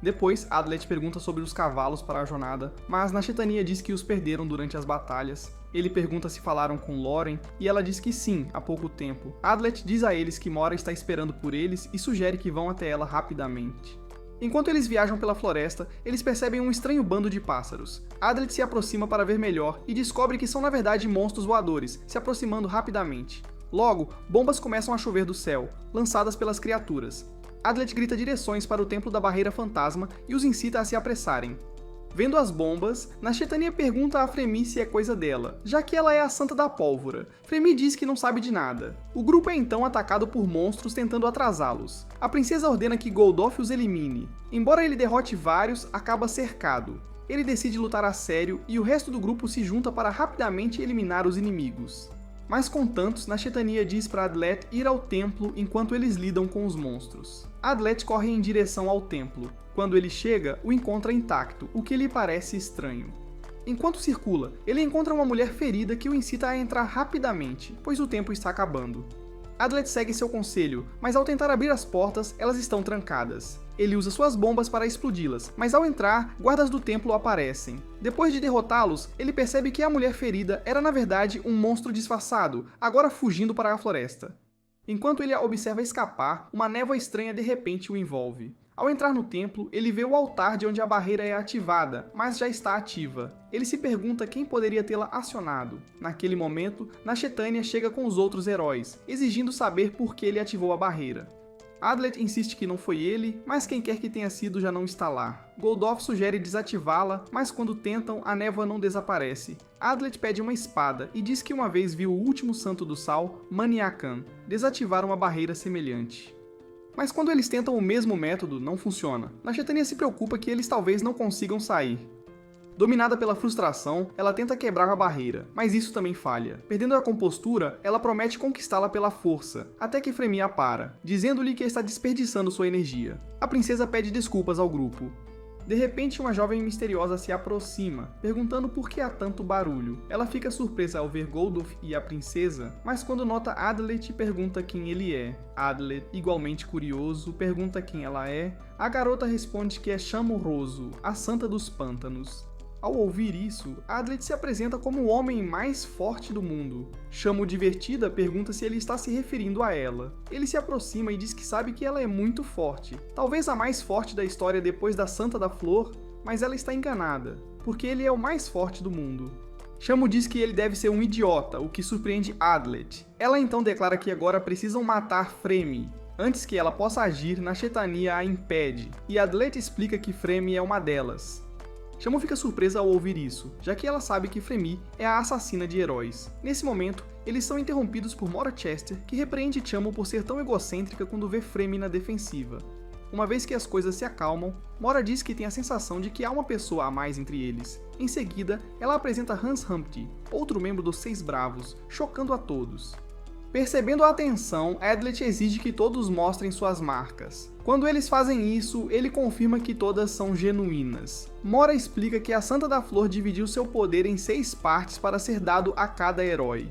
Depois, Adlet pergunta sobre os cavalos para a jornada, mas Nashetania diz que os perderam durante as batalhas. Ele pergunta se falaram com Loren, e ela diz que sim, há pouco tempo. Adlet diz a eles que Mora está esperando por eles e sugere que vão até ela rapidamente. Enquanto eles viajam pela floresta, eles percebem um estranho bando de pássaros. Adlet se aproxima para ver melhor e descobre que são na verdade monstros voadores, se aproximando rapidamente. Logo, bombas começam a chover do céu, lançadas pelas criaturas. Adlet grita direções para o templo da barreira fantasma e os incita a se apressarem. Vendo as bombas, Nashetania pergunta a Fremy se é coisa dela, já que ela é a Santa da Pólvora. Fremy diz que não sabe de nada. O grupo é então atacado por monstros tentando atrasá-los. A princesa ordena que Goldof os elimine. Embora ele derrote vários, acaba cercado. Ele decide lutar a sério e o resto do grupo se junta para rapidamente eliminar os inimigos. Mas com tantos, Nashetania diz para Adlet ir ao templo enquanto eles lidam com os monstros. Adlet corre em direção ao templo. Quando ele chega, o encontra intacto, o que lhe parece estranho. Enquanto circula, ele encontra uma mulher ferida que o incita a entrar rapidamente, pois o tempo está acabando. Adlet segue seu conselho, mas ao tentar abrir as portas, elas estão trancadas. Ele usa suas bombas para explodi-las, mas ao entrar, guardas do templo aparecem. Depois de derrotá-los, ele percebe que a mulher ferida era na verdade um monstro disfarçado, agora fugindo para a floresta. Enquanto ele a observa escapar, uma névoa estranha de repente o envolve. Ao entrar no templo, ele vê o altar de onde a barreira é ativada, mas já está ativa. Ele se pergunta quem poderia tê-la acionado. Naquele momento, Nashetania chega com os outros heróis, exigindo saber por que ele ativou a barreira. Adlet insiste que não foi ele, mas quem quer que tenha sido já não está lá. Goldof sugere desativá-la, mas quando tentam, a névoa não desaparece. Adlet pede uma espada e diz que uma vez viu o último santo do sal, Maniakan, desativar uma barreira semelhante. Mas quando eles tentam o mesmo método, não funciona. Nashetania se preocupa que eles talvez não consigam sair. Dominada pela frustração, ela tenta quebrar a barreira, mas isso também falha. Perdendo a compostura, ela promete conquistá-la pela força, até que Fremi a para, dizendo-lhe que está desperdiçando sua energia. A princesa pede desculpas ao grupo. De repente, uma jovem misteriosa se aproxima, perguntando por que há tanto barulho. Ela fica surpresa ao ver Goldof e a princesa, mas quando nota Adlet, pergunta quem ele é. Adlet, igualmente curioso, pergunta quem ela é. A garota responde que é Chamorroso, a santa dos pântanos. Ao ouvir isso, Adlet se apresenta como o homem mais forte do mundo. Chamo divertida pergunta se ele está se referindo a ela. Ele se aproxima e diz que sabe que ela é muito forte, talvez a mais forte da história depois da Santa da Flor, mas ela está enganada, porque ele é o mais forte do mundo. Chamo diz que ele deve ser um idiota, o que surpreende Adlet. Ela então declara que agora precisam matar Fremi. Antes que ela possa agir, Nashetania a impede, e Adlet explica que Fremi é uma delas. Chamo fica surpresa ao ouvir isso, já que ela sabe que Fremi é a assassina de heróis. Nesse momento, eles são interrompidos por Mora Chester, que repreende Chamo por ser tão egocêntrica quando vê Fremi na defensiva. Uma vez que as coisas se acalmam, Mora diz que tem a sensação de que há uma pessoa a mais entre eles. Em seguida, ela apresenta Hans Humpty, outro membro dos Seis Bravos, chocando a todos. Percebendo a atenção, Adlet exige que todos mostrem suas marcas. Quando eles fazem isso, ele confirma que todas são genuínas. Mora explica que a Santa da Flor dividiu seu poder em 6 partes para ser dado a cada herói.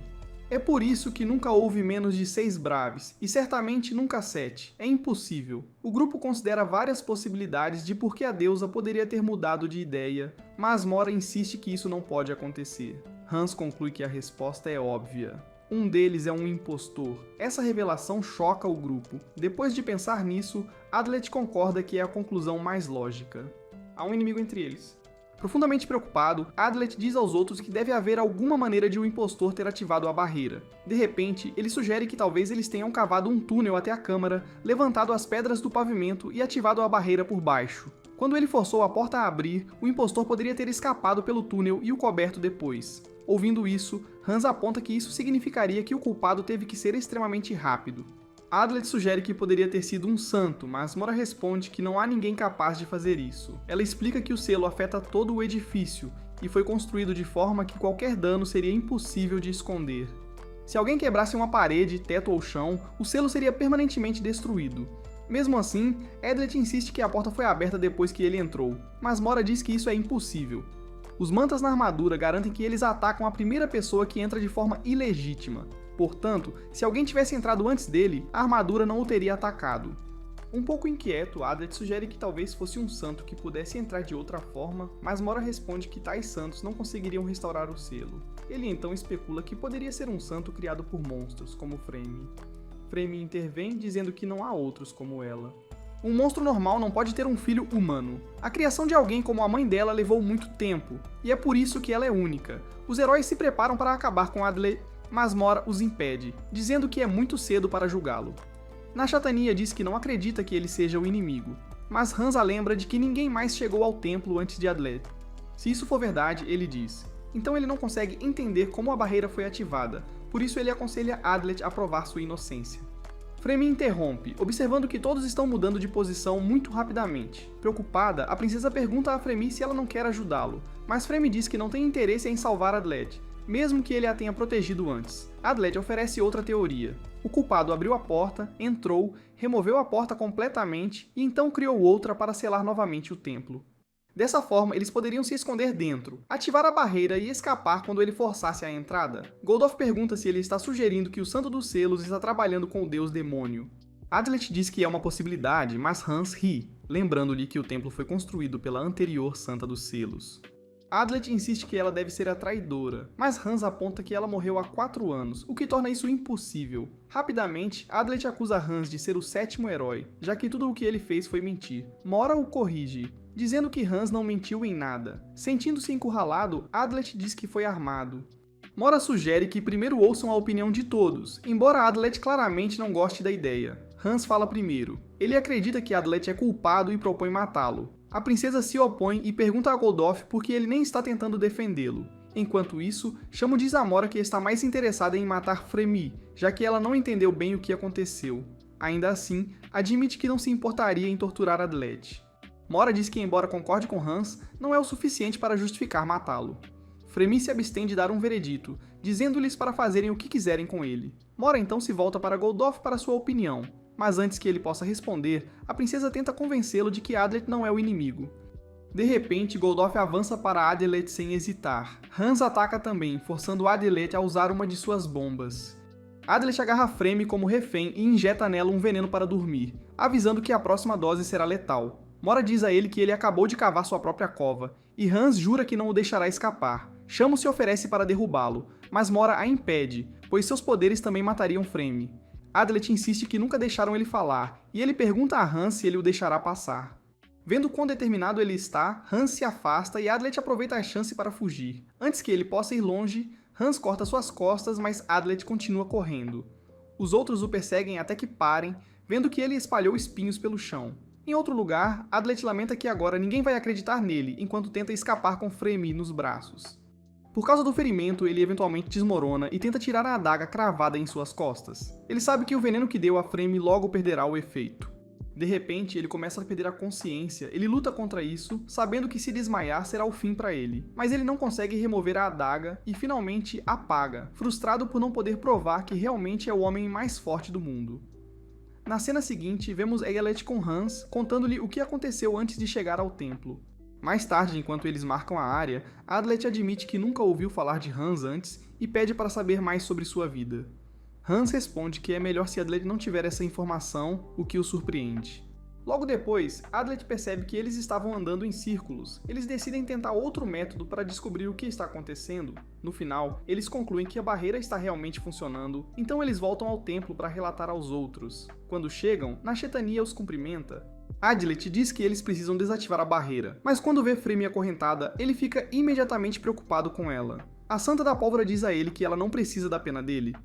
É por isso que nunca houve menos de 6 Braves, e certamente nunca 7. É impossível. O grupo considera várias possibilidades de por que a deusa poderia ter mudado de ideia, mas Mora insiste que isso não pode acontecer. Hans conclui que a resposta é óbvia. Um deles é um impostor. Essa revelação choca o grupo. Depois de pensar nisso, Adlet concorda que é a conclusão mais lógica. Há um inimigo entre eles. Profundamente preocupado, Adlet diz aos outros que deve haver alguma maneira de o impostor ter ativado a barreira. De repente, ele sugere que talvez eles tenham cavado um túnel até a câmara, levantado as pedras do pavimento e ativado a barreira por baixo. Quando ele forçou a porta a abrir, o impostor poderia ter escapado pelo túnel e o coberto depois. Ouvindo isso, Hans aponta que isso significaria que o culpado teve que ser extremamente rápido. Adlet sugere que poderia ter sido um santo, mas Mora responde que não há ninguém capaz de fazer isso. Ela explica que o selo afeta todo o edifício e foi construído de forma que qualquer dano seria impossível de esconder. Se alguém quebrasse uma parede, teto ou chão, o selo seria permanentemente destruído. Mesmo assim, Adlet insiste que a porta foi aberta depois que ele entrou, mas Mora diz que isso é impossível. Os mantas na armadura garantem que eles atacam a primeira pessoa que entra de forma ilegítima. Portanto, se alguém tivesse entrado antes dele, a armadura não o teria atacado. Um pouco inquieto, Adlet sugere que talvez fosse um santo que pudesse entrar de outra forma, mas Mora responde que tais santos não conseguiriam restaurar o selo. Ele então especula que poderia ser um santo criado por monstros, como Fremi. Fremi intervém, dizendo que não há outros como ela. Um monstro normal não pode ter um filho humano. A criação de alguém como a mãe dela levou muito tempo, e é por isso que ela é única. Os heróis se preparam para acabar com Adlet, mas Mora os impede, dizendo que é muito cedo para julgá-lo. Nashetania diz que não acredita que ele seja o inimigo, mas Hans a lembra de que ninguém mais chegou ao templo antes de Adlet. Se isso for verdade, ele diz. Então ele não consegue entender como a barreira foi ativada, por isso ele aconselha Adlet a provar sua inocência. Fremi interrompe, observando que todos estão mudando de posição muito rapidamente. Preocupada, a princesa pergunta a Fremi se ela não quer ajudá-lo, mas Fremi diz que não tem interesse em salvar Adlet, mesmo que ele a tenha protegido antes. Adlet oferece outra teoria. O culpado abriu a porta, entrou, removeu a porta completamente e então criou outra para selar novamente o templo. Dessa forma, eles poderiam se esconder dentro, ativar a barreira e escapar quando ele forçasse a entrada. Goldof pergunta se ele está sugerindo que o Santo dos Selos está trabalhando com o deus demônio. Adlet diz que é uma possibilidade, mas Hans ri, lembrando-lhe que o templo foi construído pela anterior Santa dos Selos. Adlet insiste que ela deve ser a traidora, mas Hans aponta que ela morreu há 4 anos, o que torna isso impossível. Rapidamente, Adlet acusa Hans de ser o 7º herói, já que tudo o que ele fez foi mentir. Mora o corrige, dizendo que Hans não mentiu em nada. Sentindo-se encurralado, Adlet diz que foi armado. Mora sugere que primeiro ouçam a opinião de todos, embora Adlet claramente não goste da ideia. Hans fala primeiro. Ele acredita que Adlet é culpado e propõe matá-lo. A princesa se opõe e pergunta a Goldof por que ele nem está tentando defendê-lo. Enquanto isso, Shamu diz a Mora que está mais interessada em matar Fremi, já que ela não entendeu bem o que aconteceu. Ainda assim, admite que não se importaria em torturar Adlet. Mora diz que, embora concorde com Hans, não é o suficiente para justificar matá-lo. Fremi se abstém de dar um veredito, dizendo-lhes para fazerem o que quiserem com ele. Mora então se volta para Goldof para sua opinião, mas antes que ele possa responder, a princesa tenta convencê-lo de que Adlet não é o inimigo. De repente, Goldof avança para Adlet sem hesitar. Hans ataca também, forçando Adlet a usar uma de suas bombas. Adlet agarra Fremi como refém e injeta nela um veneno para dormir, avisando que a próxima dose será letal. Mora diz a ele que ele acabou de cavar sua própria cova, e Hans jura que não o deixará escapar. Shamu se oferece para derrubá-lo, mas Mora a impede, pois seus poderes também matariam Fremi. Adlet insiste que nunca deixaram ele falar, e ele pergunta a Hans se ele o deixará passar. Vendo quão determinado ele está, Hans se afasta e Adlet aproveita a chance para fugir. Antes que ele possa ir longe, Hans corta suas costas, mas Adlet continua correndo. Os outros o perseguem até que parem, vendo que ele espalhou espinhos pelo chão. Em outro lugar, Adlet lamenta que agora ninguém vai acreditar nele enquanto tenta escapar com Fremi nos braços. Por causa do ferimento, ele eventualmente desmorona e tenta tirar a adaga cravada em suas costas. Ele sabe que o veneno que deu a Fremi logo perderá o efeito. De repente, ele começa a perder a consciência, ele luta contra isso, sabendo que se desmaiar será o fim para ele. Mas ele não consegue remover a adaga e finalmente apaga, frustrado por não poder provar que realmente é o homem mais forte do mundo. Na cena seguinte, vemos Egelet com Hans, contando-lhe o que aconteceu antes de chegar ao templo. Mais tarde, enquanto eles marcam a área, Adlet admite que nunca ouviu falar de Hans antes e pede para saber mais sobre sua vida. Hans responde que é melhor se Adlet não tiver essa informação, o que o surpreende. Logo depois, Adlet percebe que eles estavam andando em círculos. Eles decidem tentar outro método para descobrir o que está acontecendo. No final, eles concluem que a barreira está realmente funcionando, então eles voltam ao templo para relatar aos outros. Quando chegam, Nashetania os cumprimenta. Adlet diz que eles precisam desativar a barreira, mas quando vê Fremi acorrentada, ele fica imediatamente preocupado com ela. A Santa da Pólvora diz a ele que ela não precisa da pena dele.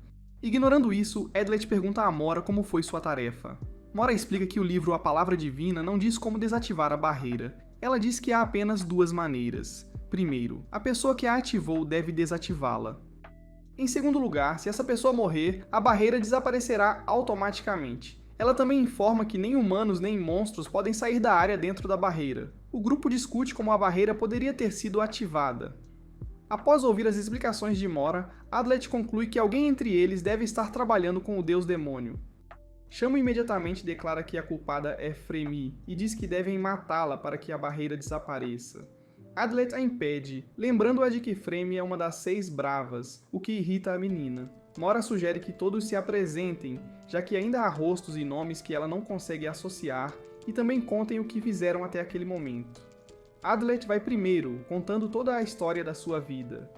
Ignorando isso, Adlet pergunta a Mora como foi sua tarefa. Mora explica que o livro A Palavra Divina não diz como desativar a barreira. Ela diz que há apenas 2 maneiras. Primeiro, a pessoa que a ativou deve desativá-la. Em segundo lugar, se essa pessoa morrer, a barreira desaparecerá automaticamente. Ela também informa que nem humanos nem monstros podem sair da área dentro da barreira. O grupo discute como a barreira poderia ter sido ativada. Após ouvir as explicações de Mora, Adlet conclui que alguém entre eles deve estar trabalhando com o deus demônio. Shamu imediatamente declara que a culpada é Fremi e diz que devem matá-la para que a barreira desapareça. Adlet a impede, lembrando-a de que Fremi é uma das 6 bravas, o que irrita a menina. Mora sugere que todos se apresentem, já que ainda há rostos e nomes que ela não consegue associar, e também contem o que fizeram até aquele momento. Adlet vai primeiro, contando toda a história da sua vida.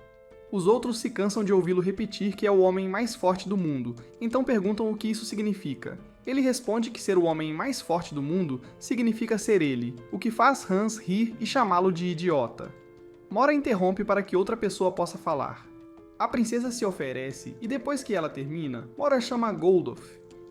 Os outros se cansam de ouvi-lo repetir que é o homem mais forte do mundo, então perguntam o que isso significa. Ele responde que ser o homem mais forte do mundo significa ser ele, o que faz Hans rir e chamá-lo de idiota. Mora interrompe para que outra pessoa possa falar. A princesa se oferece, e depois que ela termina, Mora chama Goldof.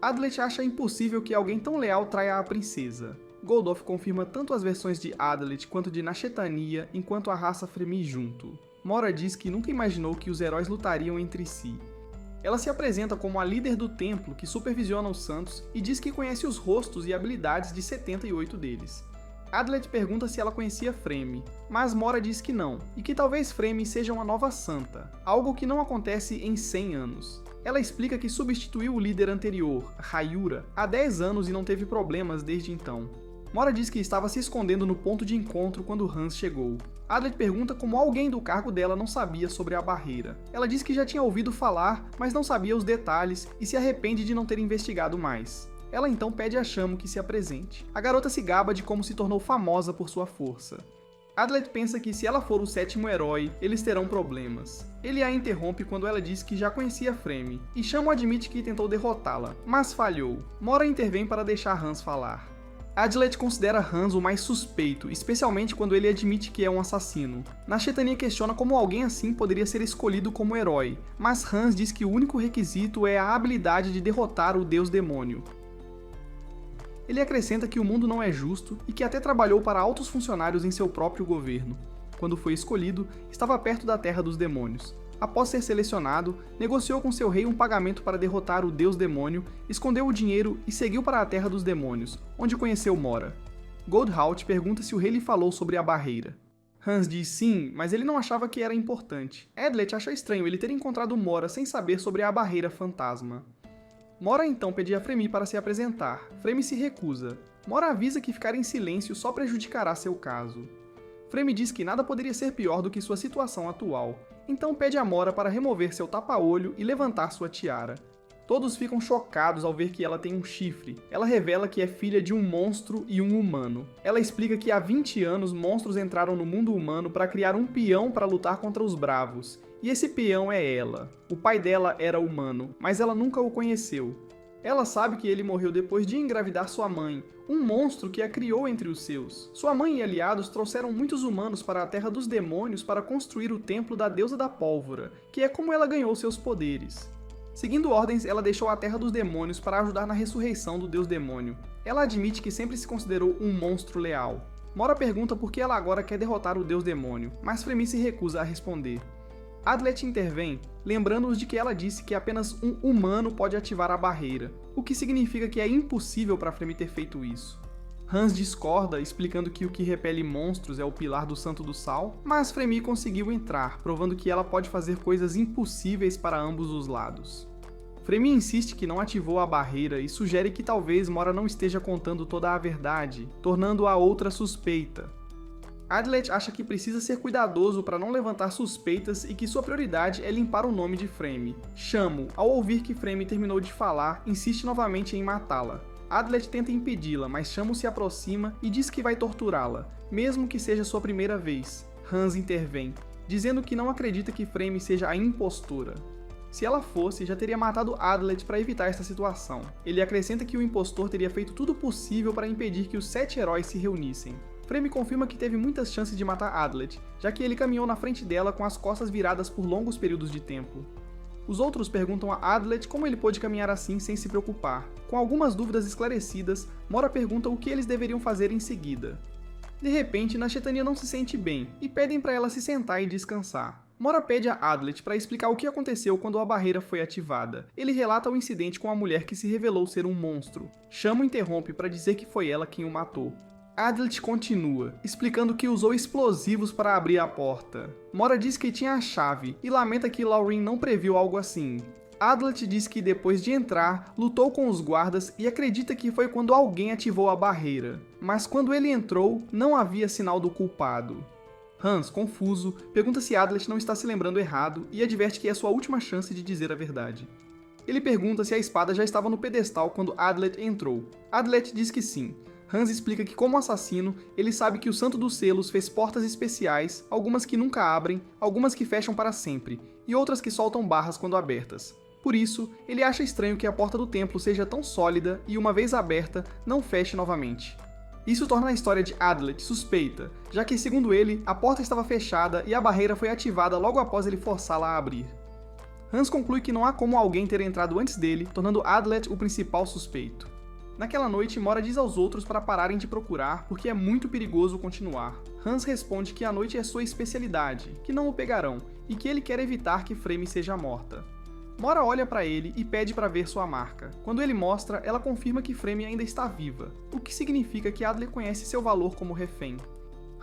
Adlet acha impossível que alguém tão leal traia a princesa. Goldof confirma tanto as versões de Adlet quanto de Nashetania, enquanto a raça Fremi junto. Mora diz que nunca imaginou que os heróis lutariam entre si. Ela se apresenta como a líder do templo que supervisiona os santos e diz que conhece os rostos e habilidades de 78 deles. Adlet pergunta se ela conhecia Fremi, mas Mora diz que não, e que talvez Fremi seja uma nova santa, algo que não acontece em 100 anos. Ela explica que substituiu o líder anterior, Hayura, há 10 anos e não teve problemas desde então. Mora diz que estava se escondendo no ponto de encontro quando Hans chegou. Adlet pergunta como alguém do cargo dela não sabia sobre a barreira. Ela diz que já tinha ouvido falar, mas não sabia os detalhes e se arrepende de não ter investigado mais. Ela então pede a Shamu que se apresente. A garota se gaba de como se tornou famosa por sua força. Adlet pensa que se ela for o sétimo herói, eles terão problemas. Ele a interrompe quando ela diz que já conhecia Fremy, e Shamo admite que tentou derrotá-la, mas falhou. Mora intervém para deixar Hans falar. Adlet considera Hans o mais suspeito, especialmente quando ele admite que é um assassino. Nashetania questiona como alguém assim poderia ser escolhido como herói, mas Hans diz que o único requisito é a habilidade de derrotar o deus demônio. Ele acrescenta que o mundo não é justo e que até trabalhou para altos funcionários em seu próprio governo. Quando foi escolhido, estava perto da Terra dos Demônios. Após ser selecionado, negociou com seu rei um pagamento para derrotar o deus demônio, escondeu o dinheiro e seguiu para a Terra dos Demônios, onde conheceu Mora. Goldhaut pergunta se o rei lhe falou sobre a barreira. Hans diz sim, mas ele não achava que era importante. Adlet acha estranho ele ter encontrado Mora sem saber sobre a barreira fantasma. Mora então pede a Fremy para se apresentar. Fremy se recusa. Mora avisa que ficar em silêncio só prejudicará seu caso. Fremy diz que nada poderia ser pior do que sua situação atual, então pede a Mora para remover seu tapa-olho e levantar sua tiara. Todos ficam chocados ao ver que ela tem um chifre. Ela revela que é filha de um monstro e um humano. Ela explica que há 20 anos monstros entraram no mundo humano para criar um peão para lutar contra os bravos. E esse peão é ela. O pai dela era humano, mas ela nunca o conheceu. Ela sabe que ele morreu depois de engravidar sua mãe, um monstro que a criou entre os seus. Sua mãe e aliados trouxeram muitos humanos para a Terra dos Demônios para construir o templo da deusa da pólvora, que é como ela ganhou seus poderes. Seguindo ordens, ela deixou a Terra dos Demônios para ajudar na ressurreição do deus demônio. Ela admite que sempre se considerou um monstro leal. Mora pergunta por que ela agora quer derrotar o deus demônio, mas Fremy se recusa a responder. Adlet intervém, lembrando-os de que ela disse que apenas um humano pode ativar a barreira, o que significa que é impossível para Fremy ter feito isso. Hans discorda, explicando que o que repele monstros é o pilar do Santo do Sal, mas Fremy conseguiu entrar, provando que ela pode fazer coisas impossíveis para ambos os lados. Fremy insiste que não ativou a barreira e sugere que talvez Mora não esteja contando toda a verdade, tornando-a outra suspeita. Adlet acha que precisa ser cuidadoso para não levantar suspeitas e que sua prioridade é limpar o nome de Fremy. Shamo, ao ouvir que Fremy terminou de falar, insiste novamente em matá-la. Adlet tenta impedi-la, mas Shamo se aproxima e diz que vai torturá-la, mesmo que seja sua primeira vez. Hans intervém, dizendo que não acredita que Fremy seja a impostora. Se ela fosse, já teria matado Adlet para evitar essa situação. Ele acrescenta que o impostor teria feito tudo possível para impedir que os 7 heróis se reunissem. Fremy confirma que teve muitas chances de matar Adlet, já que ele caminhou na frente dela com as costas viradas por longos períodos de tempo. Os outros perguntam a Adlet como ele pôde caminhar assim sem se preocupar. Com algumas dúvidas esclarecidas, Mora pergunta o que eles deveriam fazer em seguida. De repente, Nashetania não se sente bem, e pedem para ela se sentar e descansar. Mora pede a Adlet para explicar o que aconteceu quando a barreira foi ativada. Ele relata o incidente com a mulher que se revelou ser um monstro. Shamo interrompe para dizer que foi ela quem o matou. Adlet continua, explicando que usou explosivos para abrir a porta. Mora diz que tinha a chave, e lamenta que Lauren não previu algo assim. Adlet diz que depois de entrar, lutou com os guardas e acredita que foi quando alguém ativou a barreira. Mas quando ele entrou, não havia sinal do culpado. Hans, confuso, pergunta se Adlet não está se lembrando errado e adverte que é sua última chance de dizer a verdade. Ele pergunta se a espada já estava no pedestal quando Adlet entrou. Adlet diz que sim. Hans explica que, como assassino, ele sabe que o Santo dos Selos fez portas especiais, algumas que nunca abrem, algumas que fecham para sempre, e outras que soltam barras quando abertas. Por isso, ele acha estranho que a porta do templo seja tão sólida e, uma vez aberta, não feche novamente. Isso torna a história de Adlet suspeita, já que, segundo ele, a porta estava fechada e a barreira foi ativada logo após ele forçá-la a abrir. Hans conclui que não há como alguém ter entrado antes dele, tornando Adlet o principal suspeito. Naquela noite, Mora diz aos outros para pararem de procurar porque é muito perigoso continuar. Hans responde que a noite é sua especialidade, que não o pegarão, e que ele quer evitar que Fremy seja morta. Mora olha para ele e pede para ver sua marca. Quando ele mostra, ela confirma que Fremy ainda está viva, o que significa que Adlet conhece seu valor como refém.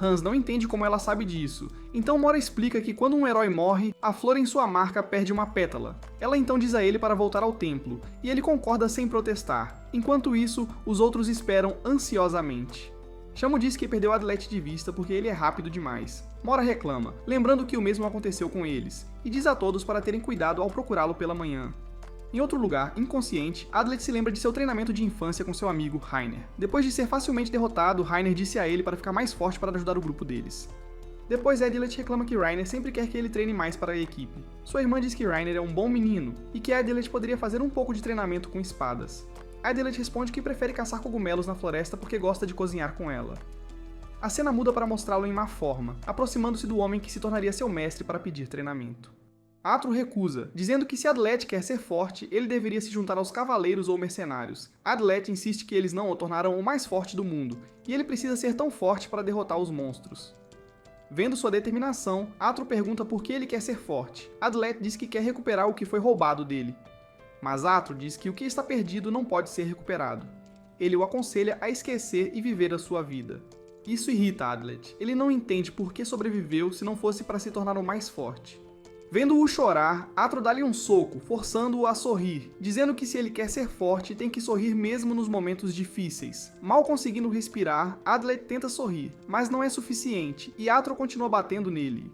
Hans não entende como ela sabe disso, então Mora explica que quando um herói morre, a flor em sua marca perde uma pétala. Ela então diz a ele para voltar ao templo, e ele concorda sem protestar. Enquanto isso, os outros esperam ansiosamente. Shamo diz que perdeu Adlet de vista porque ele é rápido demais. Mora reclama, lembrando que o mesmo aconteceu com eles, e diz a todos para terem cuidado ao procurá-lo pela manhã. Em outro lugar, inconsciente, Adlet se lembra de seu treinamento de infância com seu amigo Rainer. Depois de ser facilmente derrotado, Rainer disse a ele para ficar mais forte para ajudar o grupo deles. Depois Adlet reclama que Reiner sempre quer que ele treine mais para a equipe. Sua irmã diz que Reiner é um bom menino e que Adlet poderia fazer um pouco de treinamento com espadas. Adlet responde que prefere caçar cogumelos na floresta porque gosta de cozinhar com ela. A cena muda para mostrá-lo em má forma, aproximando-se do homem que se tornaria seu mestre para pedir treinamento. Atro recusa, dizendo que se Adlet quer ser forte, ele deveria se juntar aos cavaleiros ou mercenários. Adlet insiste que eles não o tornarão o mais forte do mundo, e ele precisa ser tão forte para derrotar os monstros. Vendo sua determinação, Atro pergunta por que ele quer ser forte. Adlet diz que quer recuperar o que foi roubado dele. Mas Atro diz que o que está perdido não pode ser recuperado. Ele o aconselha a esquecer e viver a sua vida. Isso irrita Adlet. Ele não entende por que sobreviveu se não fosse para se tornar o mais forte. Vendo-o chorar, Atro dá-lhe um soco, forçando-o a sorrir, dizendo que se ele quer ser forte, tem que sorrir mesmo nos momentos difíceis. Mal conseguindo respirar, Adlet tenta sorrir, mas não é suficiente, e Atro continua batendo nele.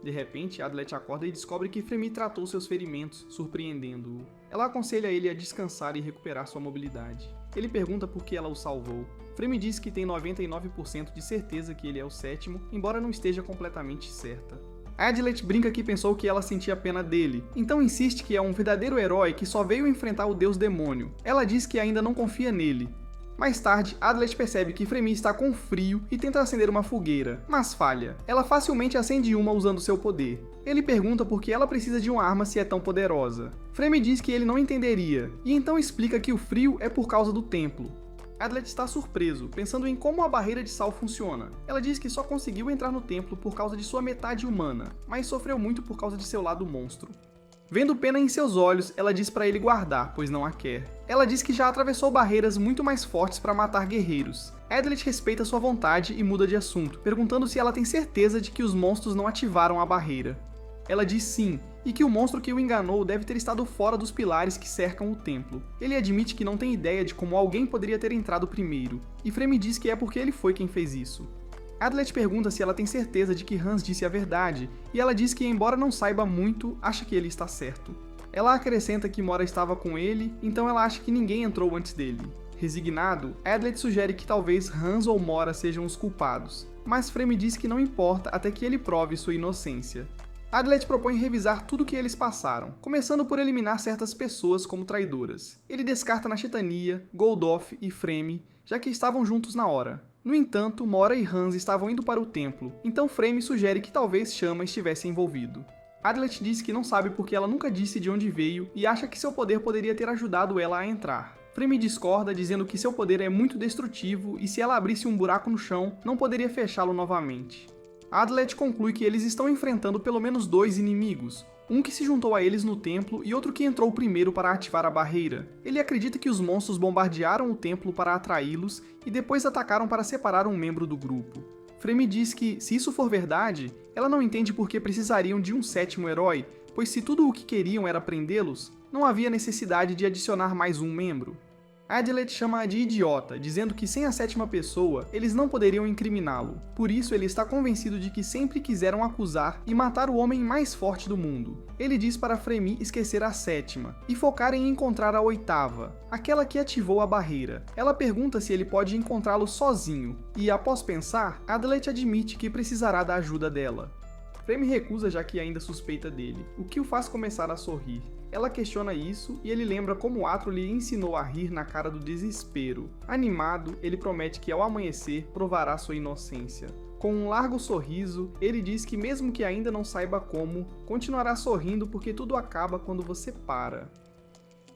De repente, Adlet acorda e descobre que Fremi tratou seus ferimentos, surpreendendo-o. Ela aconselha ele a descansar e recuperar sua mobilidade. Ele pergunta por que ela o salvou. Fremi diz que tem 99% de certeza que ele é o sétimo, embora não esteja completamente certa. Adlet brinca que pensou que ela sentia pena dele, então insiste que é um verdadeiro herói que só veio enfrentar o deus demônio. Ela diz que ainda não confia nele. Mais tarde, Adlet percebe que Fremi está com frio e tenta acender uma fogueira, mas falha. Ela facilmente acende uma usando seu poder. Ele pergunta por que ela precisa de uma arma se é tão poderosa. Fremi diz que ele não entenderia, e então explica que o frio é por causa do templo. Adlet está surpreso, pensando em como a barreira de sal funciona. Ela diz que só conseguiu entrar no templo por causa de sua metade humana, mas sofreu muito por causa de seu lado monstro. Vendo pena em seus olhos, ela diz para ele guardar, pois não a quer. Ela diz que já atravessou barreiras muito mais fortes para matar guerreiros. Adlet respeita sua vontade e muda de assunto, perguntando se ela tem certeza de que os monstros não ativaram a barreira. Ela diz sim, e que o monstro que o enganou deve ter estado fora dos pilares que cercam o templo. Ele admite que não tem ideia de como alguém poderia ter entrado primeiro, e Fremi diz que é porque ele foi quem fez isso. Adlet pergunta se ela tem certeza de que Hans disse a verdade, e ela diz que, embora não saiba muito, acha que ele está certo. Ela acrescenta que Mora estava com ele, então ela acha que ninguém entrou antes dele. Resignado, Adlet sugere que talvez Hans ou Mora sejam os culpados, mas Fremi diz que não importa até que ele prove sua inocência. Adlet propõe revisar tudo o que eles passaram, começando por eliminar certas pessoas como traidoras. Ele descarta Nashitania, Goldoff e Fremi, já que estavam juntos na hora. No entanto, Mora e Hans estavam indo para o templo, então Fremi sugere que talvez Chama estivesse envolvido. Adlet diz que não sabe porque ela nunca disse de onde veio e acha que seu poder poderia ter ajudado ela a entrar. Fremi discorda, dizendo que seu poder é muito destrutivo e se ela abrisse um buraco no chão, não poderia fechá-lo novamente. Adlet conclui que eles estão enfrentando pelo menos dois inimigos, um que se juntou a eles no templo e outro que entrou primeiro para ativar a barreira. Ele acredita que os monstros bombardearam o templo para atraí-los e depois atacaram para separar um membro do grupo. Fremi diz que, se isso for verdade, ela não entende por que precisariam de um sétimo herói, pois se tudo o que queriam era prendê-los, não havia necessidade de adicionar mais um membro. Adlet chama-a de idiota, dizendo que sem a sétima pessoa, eles não poderiam incriminá-lo. Por isso, ele está convencido de que sempre quiseram acusar e matar o homem mais forte do mundo. Ele diz para Fremi esquecer a sétima e focar em encontrar a oitava, aquela que ativou a barreira. Ela pergunta se ele pode encontrá-lo sozinho, e após pensar, Adlet admite que precisará da ajuda dela. Fremi recusa, já que ainda suspeita dele, o que o faz começar a sorrir. Ela questiona isso e ele lembra como Atro lhe ensinou a rir na cara do desespero. Animado, ele promete que ao amanhecer provará sua inocência. Com um largo sorriso, ele diz que mesmo que ainda não saiba como, continuará sorrindo porque tudo acaba quando você para.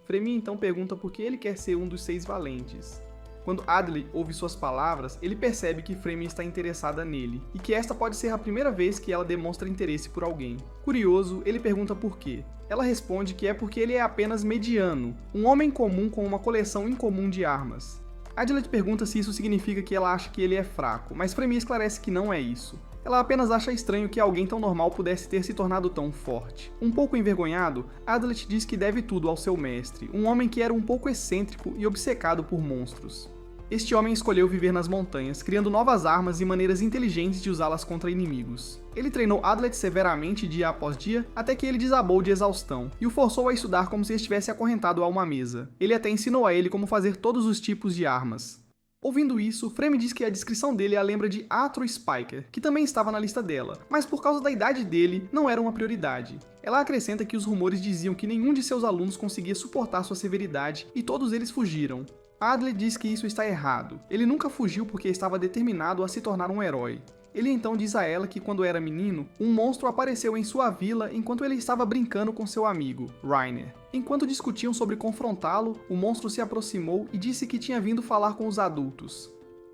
Fremi então pergunta por que ele quer ser um dos 6 valentes. Quando Adley ouve suas palavras, ele percebe que Fremi está interessada nele, e que esta pode ser a primeira vez que ela demonstra interesse por alguém. Curioso, ele pergunta por quê. Ela responde que é porque ele é apenas mediano, um homem comum com uma coleção incomum de armas. Adlet pergunta se isso significa que ela acha que ele é fraco, mas Fremi esclarece que não é isso. Ela apenas acha estranho que alguém tão normal pudesse ter se tornado tão forte. Um pouco envergonhado, Adlet diz que deve tudo ao seu mestre, um homem que era um pouco excêntrico e obcecado por monstros. Este homem escolheu viver nas montanhas, criando novas armas e maneiras inteligentes de usá-las contra inimigos. Ele treinou Adlet severamente dia após dia, até que ele desabou de exaustão, e o forçou a estudar como se estivesse acorrentado a uma mesa. Ele até ensinou a ele como fazer todos os tipos de armas. Ouvindo isso, Fremi diz que a descrição dele a lembra de Atro Spiker, que também estava na lista dela, mas por causa da idade dele, não era uma prioridade. Ela acrescenta que os rumores diziam que nenhum de seus alunos conseguia suportar sua severidade e todos eles fugiram. Adlet diz que isso está errado. Ele nunca fugiu porque estava determinado a se tornar um herói. Ele então diz a ela que quando era menino, um monstro apareceu em sua vila enquanto ele estava brincando com seu amigo, Reiner. Enquanto discutiam sobre confrontá-lo, o monstro se aproximou e disse que tinha vindo falar com os adultos.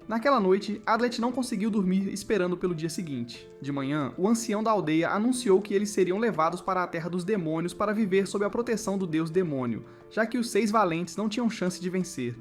Naquela noite, Adlet não conseguiu dormir esperando pelo dia seguinte. De manhã, o ancião da aldeia anunciou que eles seriam levados para a Terra dos Demônios para viver sob a proteção do deus demônio, já que os 6 valentes não tinham chance de vencer.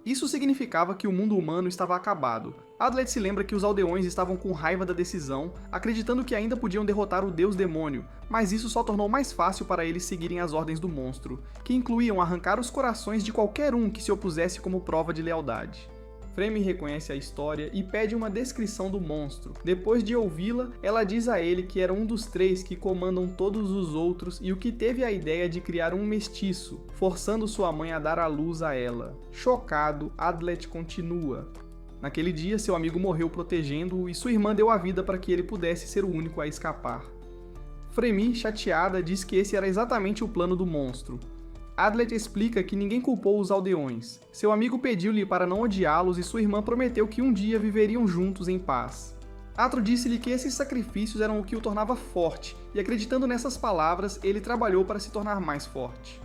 Isso significava que o mundo humano estava acabado. Adlet se lembra que os aldeões estavam com raiva da decisão, acreditando que ainda podiam derrotar o deus demônio, mas isso só tornou mais fácil para eles seguirem as ordens do monstro, que incluíam arrancar os corações de qualquer um que se opusesse como prova de lealdade. Fremi reconhece a história e pede uma descrição do monstro. Depois de ouvi-la, ela diz a ele que era um dos 3 que comandam todos os outros e o que teve a ideia de criar um mestiço, forçando sua mãe a dar à luz a ela. Chocado, Adlet continua. Naquele dia, seu amigo morreu protegendo-o e sua irmã deu a vida para que ele pudesse ser o único a escapar. Fremi, chateada, diz que esse era exatamente o plano do monstro. Adlet explica que ninguém culpou os aldeões. Seu amigo pediu-lhe para não odiá-los e sua irmã prometeu que um dia viveriam juntos em paz. Atro disse-lhe que esses sacrifícios eram o que o tornava forte, e acreditando nessas palavras, ele trabalhou para se tornar mais forte.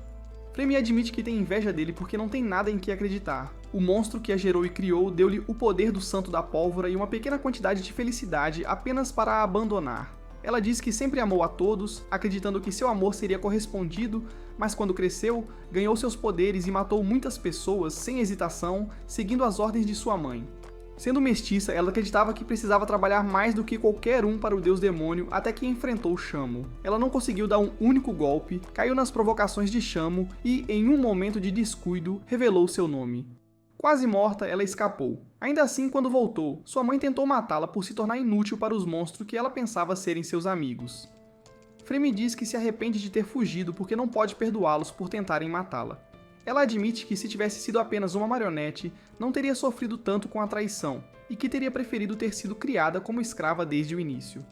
Fremi admite que tem inveja dele porque não tem nada em que acreditar. O monstro que a gerou e criou deu-lhe o poder do Santo da Pólvora e uma pequena quantidade de felicidade apenas para a abandonar. Ela diz que sempre amou a todos, acreditando que seu amor seria correspondido, mas quando cresceu, ganhou seus poderes e matou muitas pessoas sem hesitação, seguindo as ordens de sua mãe. Sendo mestiça, ela acreditava que precisava trabalhar mais do que qualquer um para o deus demônio até que enfrentou Shamo. Ela não conseguiu dar um único golpe, caiu nas provocações de Shamo e, em um momento de descuido, revelou seu nome. Quase morta, ela escapou. Ainda assim, quando voltou, sua mãe tentou matá-la por se tornar inútil para os monstros que ela pensava serem seus amigos. Fremi diz que se arrepende de ter fugido porque não pode perdoá-los por tentarem matá-la. Ela admite que se tivesse sido apenas uma marionete, não teria sofrido tanto com a traição, e que teria preferido ter sido criada como escrava desde o início.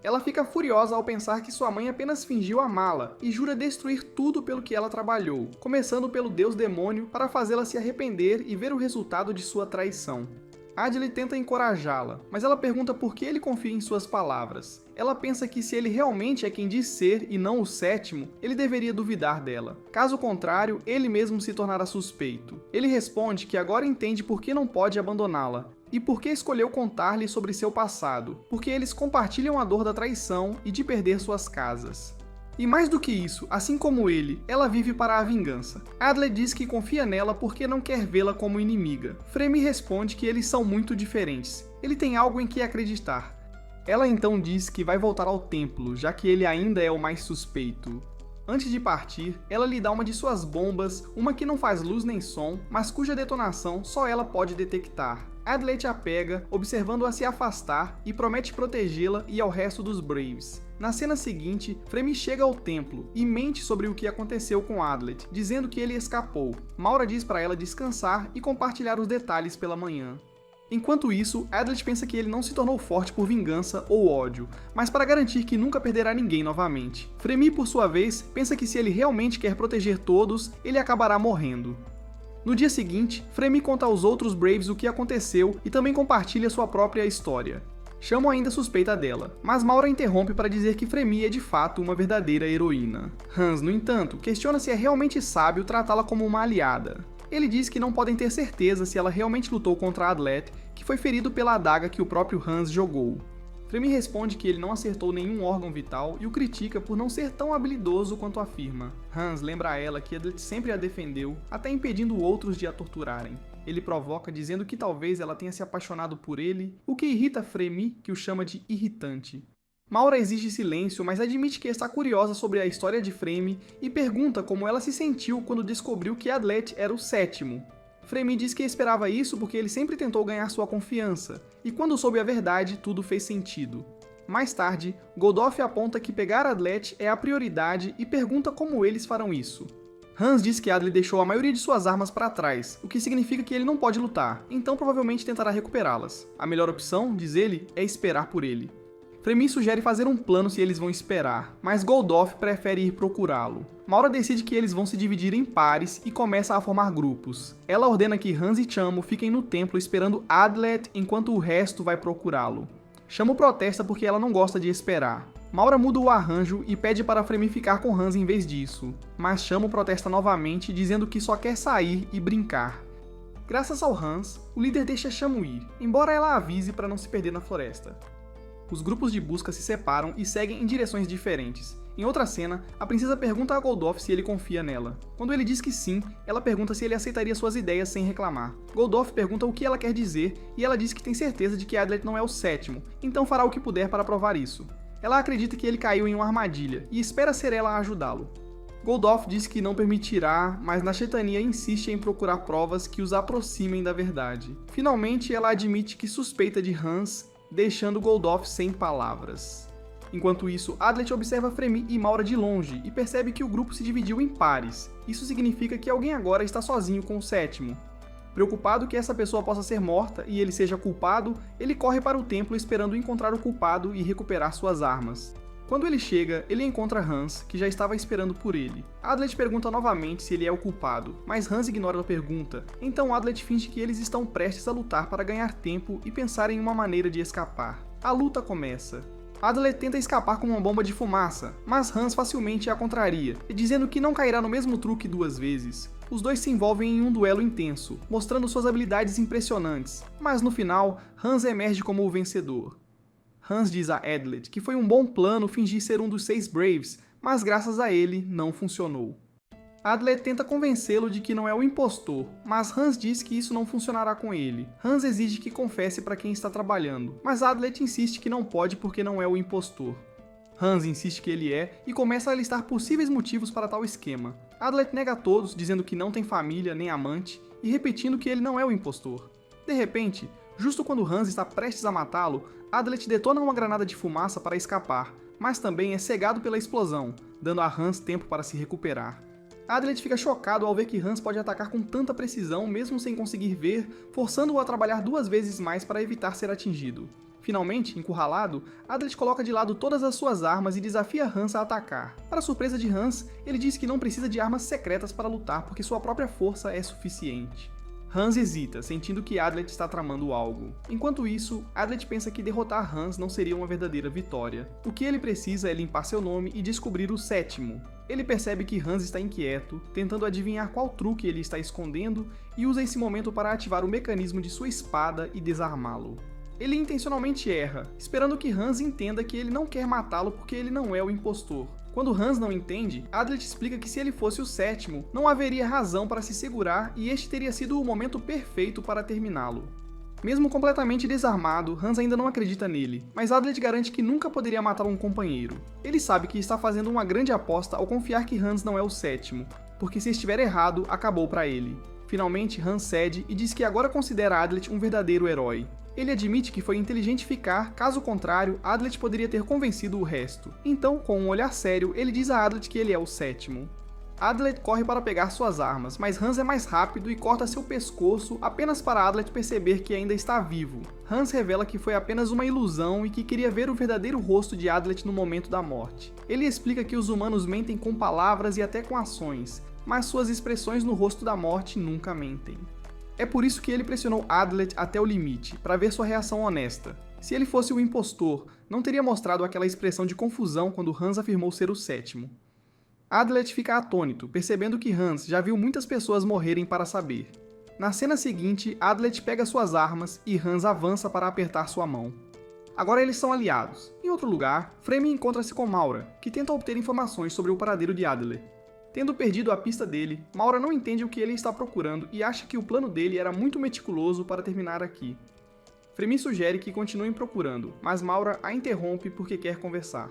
Ela fica furiosa ao pensar que sua mãe apenas fingiu amá-la e jura destruir tudo pelo que ela trabalhou, começando pelo deus demônio para fazê-la se arrepender e ver o resultado de sua traição. Adlet tenta encorajá-la, mas ela pergunta por que ele confia em suas palavras. Ela pensa que se ele realmente é quem diz ser e não o sétimo, ele deveria duvidar dela. Caso contrário, ele mesmo se tornará suspeito. Ele responde que agora entende por que não pode abandoná-la, e por que escolheu contar-lhe sobre seu passado, porque eles compartilham a dor da traição e de perder suas casas. E mais do que isso, assim como ele, ela vive para a vingança. Adlet diz que confia nela porque não quer vê-la como inimiga. Fremi responde que eles são muito diferentes. Ele tem algo em que acreditar. Ela então diz que vai voltar ao templo, já que ele ainda é o mais suspeito. Antes de partir, ela lhe dá uma de suas bombas, uma que não faz luz nem som, mas cuja detonação só ela pode detectar. Adlet a pega, observando-a se afastar, e promete protegê-la e ao resto dos Braves. Na cena seguinte, Fremi chega ao templo e mente sobre o que aconteceu com Adlet, dizendo que ele escapou. Maura diz para ela descansar e compartilhar os detalhes pela manhã. Enquanto isso, Adlet pensa que ele não se tornou forte por vingança ou ódio, mas para garantir que nunca perderá ninguém novamente. Fremi, por sua vez, pensa que se ele realmente quer proteger todos, ele acabará morrendo. No dia seguinte, Fremi conta aos outros Braves o que aconteceu e também compartilha sua própria história. Shamo ainda suspeita dela, mas Maura interrompe para dizer que Fremi é de fato uma verdadeira heroína. Hans, no entanto, questiona se é realmente sábio tratá-la como uma aliada. Ele diz que não podem ter certeza se ela realmente lutou contra Adlet, que foi ferido pela adaga que o próprio Hans jogou. Fremi responde que ele não acertou nenhum órgão vital e o critica por não ser tão habilidoso quanto afirma. Hans lembra a ela que Adlet sempre a defendeu, até impedindo outros de a torturarem. Ele provoca dizendo que talvez ela tenha se apaixonado por ele, o que irrita Fremi, que o chama de irritante. Maura exige silêncio, mas admite que está curiosa sobre a história de Fremi e pergunta como ela se sentiu quando descobriu que Adlet era o sétimo. Fremi diz que esperava isso porque ele sempre tentou ganhar sua confiança, e quando soube a verdade, tudo fez sentido. Mais tarde, Godolphin aponta que pegar Adlet é a prioridade e pergunta como eles farão isso. Hans diz que Adler deixou a maioria de suas armas para trás, o que significa que ele não pode lutar, então provavelmente tentará recuperá-las. A melhor opção, diz ele, é esperar por ele. Fremy sugere fazer um plano se eles vão esperar, mas Goldolf prefere ir procurá-lo. Maura decide que eles vão se dividir em pares e começa a formar grupos. Ela ordena que Hans e Chamo fiquem no templo esperando Adlet enquanto o resto vai procurá-lo. Chamo protesta porque ela não gosta de esperar. Maura muda o arranjo e pede para Fremy ficar com Hans em vez disso, mas Chamo protesta novamente dizendo que só quer sair e brincar. Graças ao Hans, o líder deixa Chamo ir, embora ela avise para não se perder na floresta. Os grupos de busca se separam e seguem em direções diferentes. Em outra cena, a princesa pergunta a Goldolf se ele confia nela. Quando ele diz que sim, ela pergunta se ele aceitaria suas ideias sem reclamar. Goldolf pergunta o que ela quer dizer e ela diz que tem certeza de que Adlet não é o sétimo, então fará o que puder para provar isso. Ela acredita que ele caiu em uma armadilha e espera ser ela a ajudá-lo. Goldolf diz que não permitirá, mas Nashetania insiste em procurar provas que os aproximem da verdade. Finalmente, ela admite que suspeita de Hans, deixando Goldolf sem palavras. Enquanto isso, Adlet observa Fremy e Maura de longe e percebe que o grupo se dividiu em pares. Isso significa que alguém agora está sozinho com o sétimo. Preocupado que essa pessoa possa ser morta e ele seja culpado, ele corre para o templo esperando encontrar o culpado e recuperar suas armas. Quando ele chega, ele encontra Hans, que já estava esperando por ele. Adlet pergunta novamente se ele é o culpado, mas Hans ignora a pergunta. Então Adlet finge que eles estão prestes a lutar para ganhar tempo e pensar em uma maneira de escapar. A luta começa. Adlet tenta escapar com uma bomba de fumaça, mas Hans facilmente a contraria, dizendo que não cairá no mesmo truque duas vezes. Os dois se envolvem em um duelo intenso, mostrando suas habilidades impressionantes, mas no final, Hans emerge como o vencedor. Hans diz a Adlet que foi um bom plano fingir ser um dos 6 Braves, mas graças a ele não funcionou. Adlet tenta convencê-lo de que não é o impostor, mas Hans diz que isso não funcionará com ele. Hans exige que confesse para quem está trabalhando, mas Adlet insiste que não pode porque não é o impostor. Hans insiste que ele é e começa a listar possíveis motivos para tal esquema. Adlet nega a todos, dizendo que não tem família nem amante e repetindo que ele não é o impostor. De repente, justo quando Hans está prestes a matá-lo, Adlet detona uma granada de fumaça para escapar, mas também é cegado pela explosão, dando a Hans tempo para se recuperar. Adlet fica chocado ao ver que Hans pode atacar com tanta precisão mesmo sem conseguir ver, forçando-o a trabalhar 2 vezes mais para evitar ser atingido. Finalmente, encurralado, Adlet coloca de lado todas as suas armas e desafia Hans a atacar. Para surpresa de Hans, ele diz que não precisa de armas secretas para lutar porque sua própria força é suficiente. Hans hesita, sentindo que Adlet está tramando algo. Enquanto isso, Adlet pensa que derrotar Hans não seria uma verdadeira vitória. O que ele precisa é limpar seu nome e descobrir o sétimo. Ele percebe que Hans está inquieto, tentando adivinhar qual truque ele está escondendo e usa esse momento para ativar o mecanismo de sua espada e desarmá-lo. Ele intencionalmente erra, esperando que Hans entenda que ele não quer matá-lo porque ele não é o impostor. Quando Hans não entende, Adlet explica que se ele fosse o sétimo, não haveria razão para se segurar e este teria sido o momento perfeito para terminá-lo. Mesmo completamente desarmado, Hans ainda não acredita nele, mas Adlet garante que nunca poderia matar um companheiro. Ele sabe que está fazendo uma grande aposta ao confiar que Hans não é o sétimo, porque se estiver errado, acabou para ele. Finalmente, Hans cede e diz que agora considera Adlet um verdadeiro herói. Ele admite que foi inteligente ficar, caso contrário, Adlet poderia ter convencido o resto. Então, com um olhar sério, ele diz a Adlet que ele é o sétimo. Adlet corre para pegar suas armas, mas Hans é mais rápido e corta seu pescoço apenas para Adlet perceber que ainda está vivo. Hans revela que foi apenas uma ilusão e que queria ver o verdadeiro rosto de Adlet no momento da morte. Ele explica que os humanos mentem com palavras e até com ações, mas suas expressões no rosto da morte nunca mentem. É por isso que ele pressionou Adlet até o limite, para ver sua reação honesta. Se ele fosse o impostor, não teria mostrado aquela expressão de confusão quando Hans afirmou ser o sétimo. Adlet fica atônito, percebendo que Hans já viu muitas pessoas morrerem para saber. Na cena seguinte, Adlet pega suas armas e Hans avança para apertar sua mão. Agora eles são aliados. Em outro lugar, Fremy encontra-se com Maura, que tenta obter informações sobre o paradeiro de Adler. Tendo perdido a pista dele, Maura não entende o que ele está procurando e acha que o plano dele era muito meticuloso para terminar aqui. Fremy sugere que continuem procurando, mas Maura a interrompe porque quer conversar.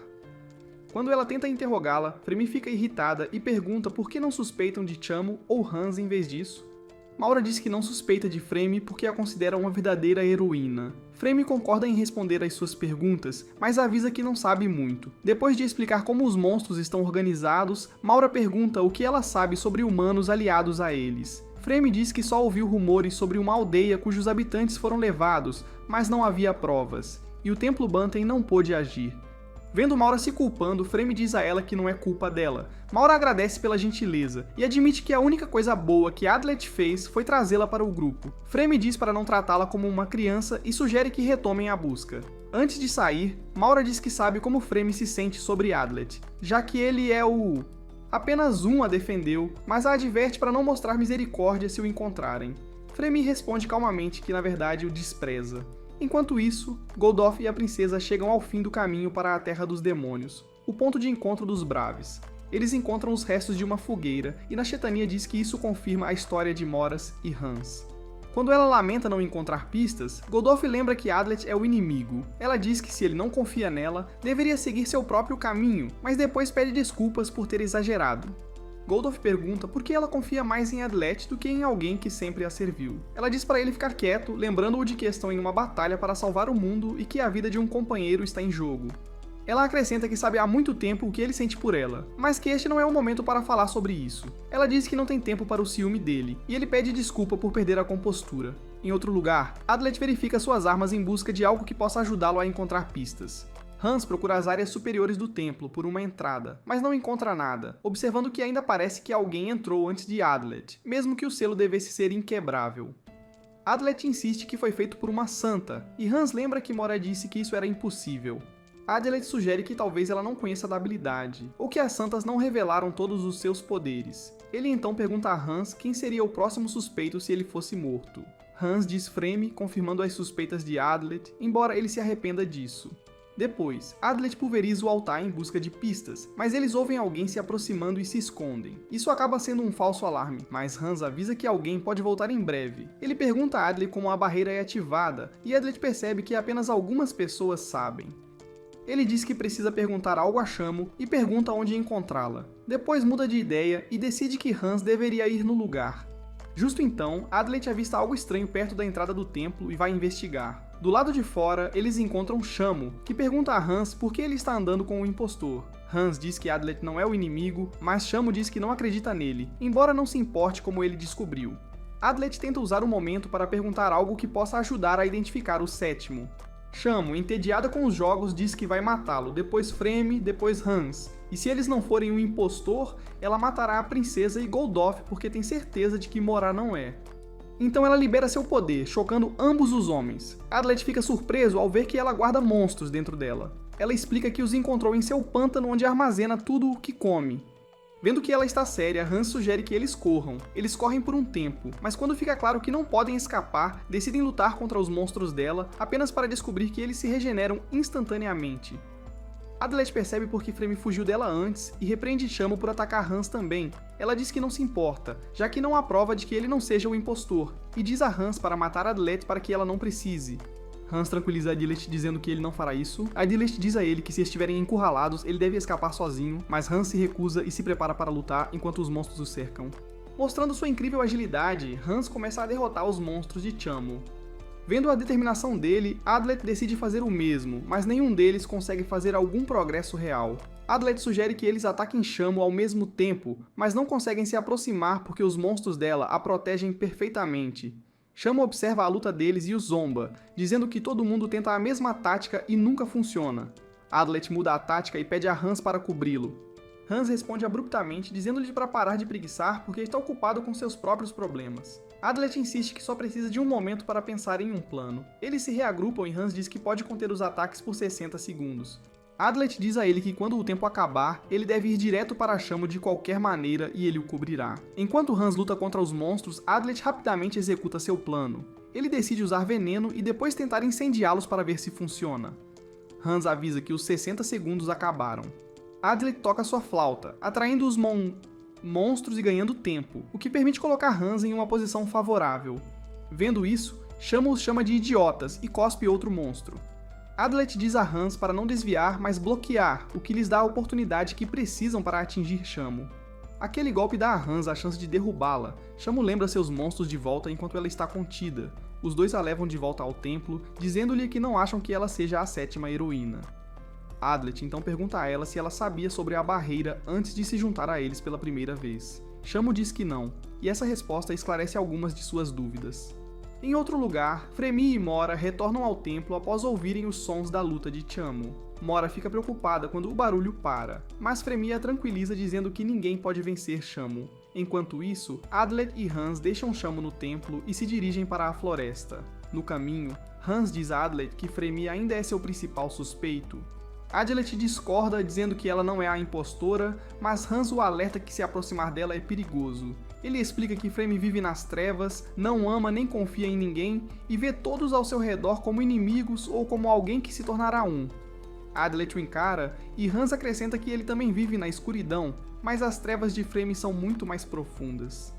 Quando ela tenta interrogá-la, Fremy fica irritada e pergunta por que não suspeitam de Chamo ou Hans em vez disso. Maura diz que não suspeita de Fremy porque a considera uma verdadeira heroína. Frame concorda em responder às suas perguntas, mas avisa que não sabe muito. Depois de explicar como os monstros estão organizados, Maura pergunta o que ela sabe sobre humanos aliados a eles. Frame diz que só ouviu rumores sobre uma aldeia cujos habitantes foram levados, mas não havia provas, e o Templo Banten não pôde agir. Vendo Maura se culpando, Frame diz a ela que não é culpa dela. Maura agradece pela gentileza e admite que a única coisa boa que Adlet fez foi trazê-la para o grupo. Frame diz para não tratá-la como uma criança e sugere que retomem a busca. Antes de sair, Maura diz que sabe como Frame se sente sobre Adlet, já que ele é o... Apenas um a defendeu, mas a adverte para não mostrar misericórdia se o encontrarem. Frame responde calmamente que na verdade o despreza. Enquanto isso, Goldof e a princesa chegam ao fim do caminho para a Terra dos Demônios, o ponto de encontro dos Braves. Eles encontram os restos de uma fogueira, e Nashetania diz que isso confirma a história de Moras e Hans. Quando ela lamenta não encontrar pistas, Goldof lembra que Adlet é o inimigo. Ela diz que se ele não confia nela, deveria seguir seu próprio caminho, mas depois pede desculpas por ter exagerado. Goldof pergunta por que ela confia mais em Adlet do que em alguém que sempre a serviu. Ela diz para ele ficar quieto, lembrando-o de que estão em uma batalha para salvar o mundo e que a vida de um companheiro está em jogo. Ela acrescenta que sabe há muito tempo o que ele sente por ela, mas que este não é o momento para falar sobre isso. Ela diz que não tem tempo para o ciúme dele, e ele pede desculpa por perder a compostura. Em outro lugar, Adlet verifica suas armas em busca de algo que possa ajudá-lo a encontrar pistas. Hans procura as áreas superiores do templo por uma entrada, mas não encontra nada, observando que ainda parece que alguém entrou antes de Adlet, mesmo que o selo devesse ser inquebrável. Adlet insiste que foi feito por uma santa, e Hans lembra que Mora disse que isso era impossível. Adlet sugere que talvez ela não conheça da habilidade, ou que as santas não revelaram todos os seus poderes. Ele então pergunta a Hans quem seria o próximo suspeito se ele fosse morto. Hans diz Frame, confirmando as suspeitas de Adlet, embora ele se arrependa disso. Depois, Adlet pulveriza o altar em busca de pistas, mas eles ouvem alguém se aproximando e se escondem. Isso acaba sendo um falso alarme, mas Hans avisa que alguém pode voltar em breve. Ele pergunta a Adlet como a barreira é ativada, e Adlet percebe que apenas algumas pessoas sabem. Ele diz que precisa perguntar algo a Shamo e pergunta onde encontrá-la. Depois muda de ideia e decide que Hans deveria ir no lugar. Justo então, Adlet avista algo estranho perto da entrada do templo e vai investigar. Do lado de fora, eles encontram Shamo, que pergunta a Hans por que ele está andando com o impostor. Hans diz que Adlet não é o inimigo, mas Shamo diz que não acredita nele, embora não se importe como ele descobriu. Adlet tenta usar o momento para perguntar algo que possa ajudar a identificar o sétimo. Shamo, entediada com os jogos, diz que vai matá-lo, depois Frame, depois Hans. E se eles não forem um impostor, ela matará a princesa e Goldof porque tem certeza de que Mora não é. Então ela libera seu poder, chocando ambos os homens. Adlet fica surpreso ao ver que ela guarda monstros dentro dela. Ela explica que os encontrou em seu pântano onde armazena tudo o que come. Vendo que ela está séria, Hans sugere que eles corram. Eles correm por um tempo, mas quando fica claro que não podem escapar, decidem lutar contra os monstros dela, apenas para descobrir que eles se regeneram instantaneamente. Adlet percebe porque Frame fugiu dela antes e repreende Shamo por atacar Hans também. Ela diz que não se importa, já que não há prova de que ele não seja o impostor, e diz a Hans para matar Adlet para que ela não precise. Hans tranquiliza Adlet dizendo que ele não fará isso. Adlet diz a ele que se estiverem encurralados, ele deve escapar sozinho, mas Hans se recusa e se prepara para lutar enquanto os monstros o cercam. Mostrando sua incrível agilidade, Hans começa a derrotar os monstros de Shamo. Vendo a determinação dele, Adlet decide fazer o mesmo, mas nenhum deles consegue fazer algum progresso real. Adlet sugere que eles ataquem Shamo ao mesmo tempo, mas não conseguem se aproximar porque os monstros dela a protegem perfeitamente. Shamo observa a luta deles e os zomba, dizendo que todo mundo tenta a mesma tática e nunca funciona. Adlet muda a tática e pede a Hans para cobri-lo. Hans responde abruptamente, dizendo-lhe para parar de preguiçar porque está ocupado com seus próprios problemas. Adlet insiste que só precisa de um momento para pensar em um plano. Eles se reagrupam e Hans diz que pode conter os ataques por 60 segundos. Adlet diz a ele que quando o tempo acabar, ele deve ir direto para Shamo de qualquer maneira e ele o cobrirá. Enquanto Hans luta contra os monstros, Adlet rapidamente executa seu plano. Ele decide usar veneno e depois tentar incendiá-los para ver se funciona. Hans avisa que os 60 segundos acabaram. Adlet toca sua flauta, atraindo os monstros e ganhando tempo, o que permite colocar Hans em uma posição favorável. Vendo isso, Shamo os chama de idiotas e cospe outro monstro. Adlet diz a Hans para não desviar, mas bloquear, o que lhes dá a oportunidade que precisam para atingir Shamo. Aquele golpe dá a Hans a chance de derrubá-la. Shamo lembra seus monstros de volta enquanto ela está contida. Os dois a levam de volta ao templo, dizendo-lhe que não acham que ela seja a 7ª heroína. Adlet então pergunta a ela se ela sabia sobre a barreira antes de se juntar a eles pela primeira vez. Shamo diz que não, e essa resposta esclarece algumas de suas dúvidas. Em outro lugar, Fremi e Mora retornam ao templo após ouvirem os sons da luta de Chamo. Mora fica preocupada quando o barulho para, mas Fremi a tranquiliza dizendo que ninguém pode vencer Shamo. Enquanto isso, Adlet e Hans deixam Shamo no templo e se dirigem para a floresta. No caminho, Hans diz a Adlet que Fremi ainda é seu principal suspeito. Adlet discorda dizendo que ela não é a impostora, mas Hans o alerta que se aproximar dela é perigoso. Ele explica que Fremi vive nas trevas, não ama nem confia em ninguém e vê todos ao seu redor como inimigos ou como alguém que se tornará um. Adlet o encara e Hans acrescenta que ele também vive na escuridão, mas as trevas de Fremi são muito mais profundas.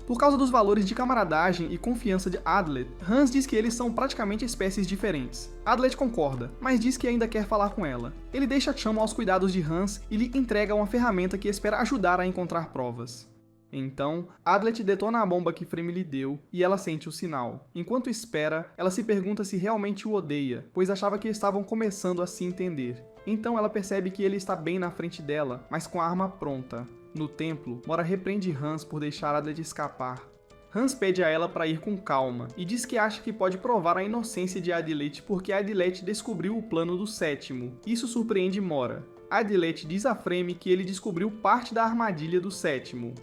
Por causa dos valores de camaradagem e confiança de Adlet, Hans diz que eles são praticamente espécies diferentes. Adlet concorda, mas diz que ainda quer falar com ela. Ele deixa Chamo aos cuidados de Hans e lhe entrega uma ferramenta que espera ajudar a encontrar provas. Então, Adlet detona a bomba que Fremi lhe deu e ela sente o sinal. Enquanto espera, ela se pergunta se realmente o odeia, pois achava que estavam começando a se entender. Então ela percebe que ele está bem na frente dela, mas com a arma pronta. No templo, Mora repreende Hans por deixar Adlet escapar. Hans pede a ela para ir com calma e diz que acha que pode provar a inocência de Adlet porque Adlet descobriu o plano do 7º. Isso surpreende Mora. Adlet diz a Fremi que ele descobriu parte da armadilha do 7º.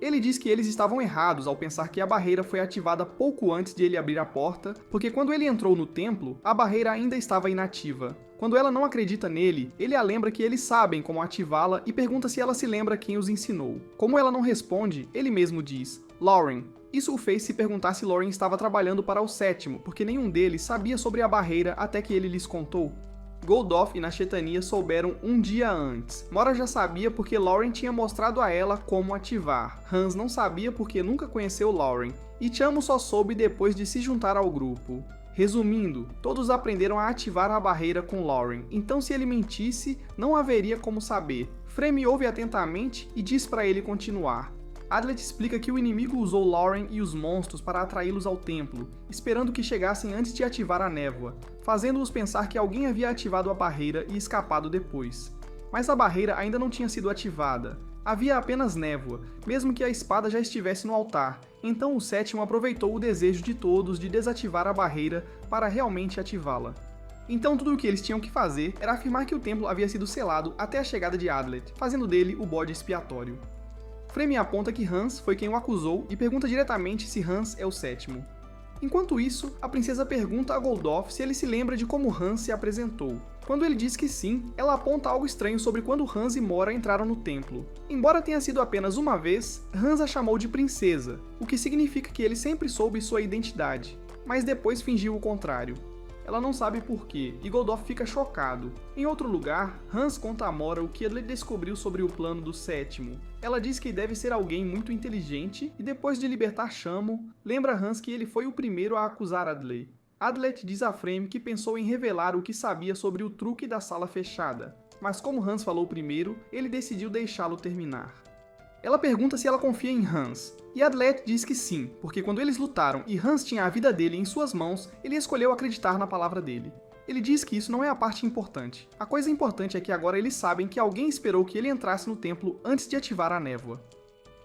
Ele diz que eles estavam errados ao pensar que a barreira foi ativada pouco antes de ele abrir a porta, porque quando ele entrou no templo, a barreira ainda estava inativa. Quando ela não acredita nele, ele a lembra que eles sabem como ativá-la e pergunta se ela se lembra quem os ensinou. Como ela não responde, ele mesmo diz, Lauren. Isso o fez se perguntar se Lauren estava trabalhando para o 7º, porque nenhum deles sabia sobre a barreira até que ele lhes contou. Goldoth e Nashetania souberam um dia antes. Mora já sabia porque Lauren tinha mostrado a ela como ativar. Hans não sabia porque nunca conheceu Lauren. E Chamo só soube depois de se juntar ao grupo. Resumindo, todos aprenderam a ativar a barreira com Lauren, então se ele mentisse, não haveria como saber. Fremi ouve atentamente e diz para ele continuar. Adlet explica que o inimigo usou Lauren e os monstros para atraí-los ao templo, esperando que chegassem antes de ativar a névoa, fazendo-os pensar que alguém havia ativado a barreira e escapado depois. Mas a barreira ainda não tinha sido ativada. Havia apenas névoa, mesmo que a espada já estivesse no altar, então o 7º aproveitou o desejo de todos de desativar a barreira para realmente ativá-la. Então tudo o que eles tinham que fazer era afirmar que o templo havia sido selado até a chegada de Adlet, fazendo dele o bode expiatório. Fremi aponta que Hans foi quem o acusou e pergunta diretamente se Hans é o 7º. Enquanto isso, a princesa pergunta a Goldoth se ele se lembra de como Hans se apresentou. Quando ele diz que sim, ela aponta algo estranho sobre quando Hans e Mora entraram no templo. Embora tenha sido apenas uma vez, Hans a chamou de princesa, o que significa que ele sempre soube sua identidade, mas depois fingiu o contrário. Ela não sabe porquê, e Goldoth fica chocado. Em outro lugar, Hans conta a Mora o que ele descobriu sobre o plano do 7º. Ela diz que deve ser alguém muito inteligente, e depois de libertar Chamo, lembra Hans que ele foi o primeiro a acusar Adlet. Adlet diz a Fremi que pensou em revelar o que sabia sobre o truque da sala fechada, mas como Hans falou primeiro, ele decidiu deixá-lo terminar. Ela pergunta se ela confia em Hans, e Adlet diz que sim, porque quando eles lutaram e Hans tinha a vida dele em suas mãos, ele escolheu acreditar na palavra dele. Ele diz que isso não é a parte importante. A coisa importante é que agora eles sabem que alguém esperou que ele entrasse no templo antes de ativar a névoa.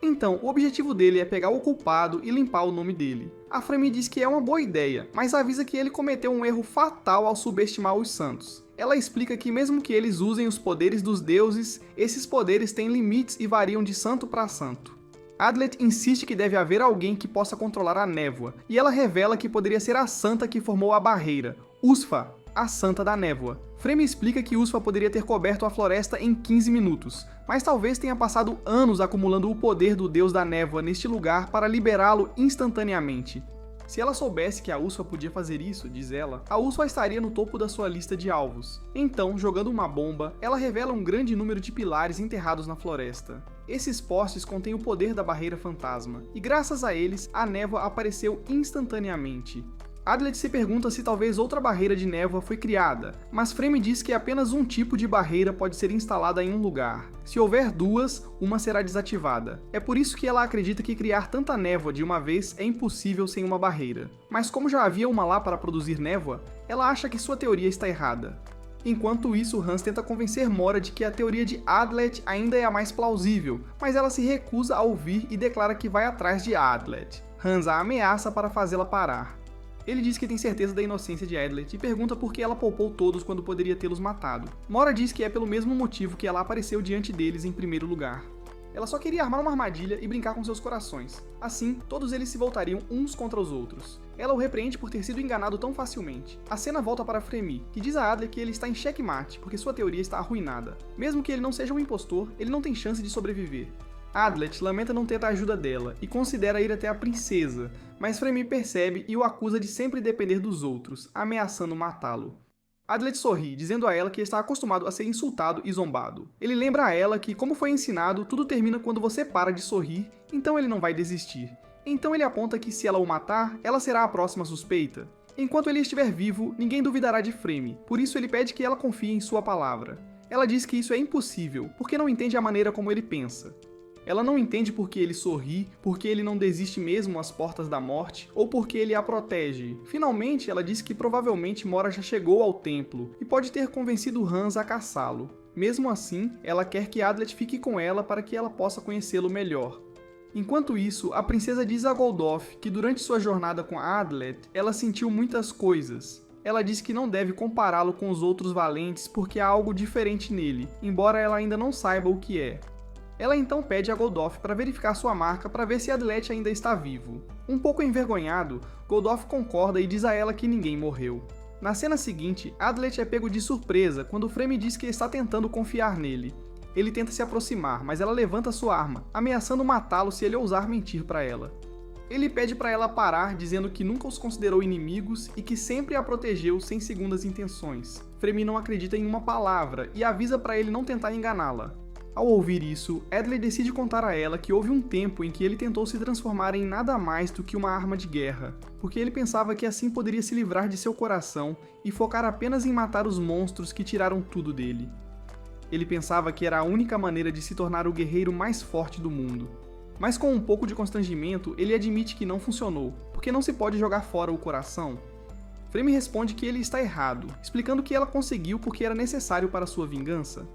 Então, o objetivo dele é pegar o culpado e limpar o nome dele. A Fremi diz que é uma boa ideia, mas avisa que ele cometeu um erro fatal ao subestimar os santos. Ela explica que mesmo que eles usem os poderes dos deuses, esses poderes têm limites e variam de santo para santo. Adlet insiste que deve haver alguém que possa controlar a névoa, e ela revela que poderia ser a santa que formou a barreira, Usfa, a santa da névoa. Fremi explica que Usfa poderia ter coberto a floresta em 15 minutos, mas talvez tenha passado anos acumulando o poder do deus da névoa neste lugar para liberá-lo instantaneamente. Se ela soubesse que a Usfa podia fazer isso, diz ela, a Usfa estaria no topo da sua lista de alvos. Então, jogando uma bomba, ela revela um grande número de pilares enterrados na floresta. Esses postes contêm o poder da barreira fantasma, e graças a eles, a névoa apareceu instantaneamente. Adlet se pergunta se talvez outra barreira de névoa foi criada, mas Fremy diz que apenas um tipo de barreira pode ser instalada em um lugar. Se houver duas, uma será desativada. É por isso que ela acredita que criar tanta névoa de uma vez é impossível sem uma barreira. Mas como já havia uma lá para produzir névoa, ela acha que sua teoria está errada. Enquanto isso, Hans tenta convencer Mora de que a teoria de Adlet ainda é a mais plausível, mas ela se recusa a ouvir e declara que vai atrás de Adlet. Hans a ameaça para fazê-la parar. Ele diz que tem certeza da inocência de Adlet e pergunta por que ela poupou todos quando poderia tê-los matado. Mora diz que é pelo mesmo motivo que ela apareceu diante deles em primeiro lugar. Ela só queria armar uma armadilha e brincar com seus corações. Assim, todos eles se voltariam uns contra os outros. Ela o repreende por ter sido enganado tão facilmente. A cena volta para Fremy, que diz a Adler que ele está em xeque-mate, porque sua teoria está arruinada. Mesmo que ele não seja um impostor, ele não tem chance de sobreviver. Adlet lamenta não ter a ajuda dela e considera ir até a princesa, mas Fremy percebe e o acusa de sempre depender dos outros, ameaçando matá-lo. Adlet sorri, dizendo a ela que está acostumado a ser insultado e zombado. Ele lembra a ela que, como foi ensinado, tudo termina quando você para de sorrir, então ele não vai desistir. Então ele aponta que se ela o matar, ela será a próxima suspeita. Enquanto ele estiver vivo, ninguém duvidará de Fremy, por isso ele pede que ela confie em sua palavra. Ela diz que isso é impossível, porque não entende a maneira como ele pensa. Ela não entende por que ele sorri, por que ele não desiste mesmo às portas da morte, ou por que ele a protege. Finalmente, ela diz que provavelmente Mora já chegou ao templo, e pode ter convencido Hans a caçá-lo. Mesmo assim, ela quer que Adlet fique com ela para que ela possa conhecê-lo melhor. Enquanto isso, a princesa diz a Goldoff que durante sua jornada com Adlet, ela sentiu muitas coisas. Ela diz que não deve compará-lo com os outros valentes porque há algo diferente nele, embora ela ainda não saiba o que é. Ela então pede a Goldoff para verificar sua marca para ver se Adlet ainda está vivo. Um pouco envergonhado, Goldoff concorda e diz a ela que ninguém morreu. Na cena seguinte, Adlet é pego de surpresa quando Fremy diz que está tentando confiar nele. Ele tenta se aproximar, mas ela levanta sua arma, ameaçando matá-lo se ele ousar mentir para ela. Ele pede para ela parar, dizendo que nunca os considerou inimigos e que sempre a protegeu sem segundas intenções. Fremy não acredita em uma palavra e avisa para ele não tentar enganá-la. Ao ouvir isso, Adlet decide contar a ela que houve um tempo em que ele tentou se transformar em nada mais do que uma arma de guerra, porque ele pensava que assim poderia se livrar de seu coração e focar apenas em matar os monstros que tiraram tudo dele. Ele pensava que era a única maneira de se tornar o guerreiro mais forte do mundo. Mas com um pouco de constrangimento, ele admite que não funcionou, porque não se pode jogar fora o coração. Fremy responde que ele está errado, explicando que ela conseguiu porque era necessário para sua vingança.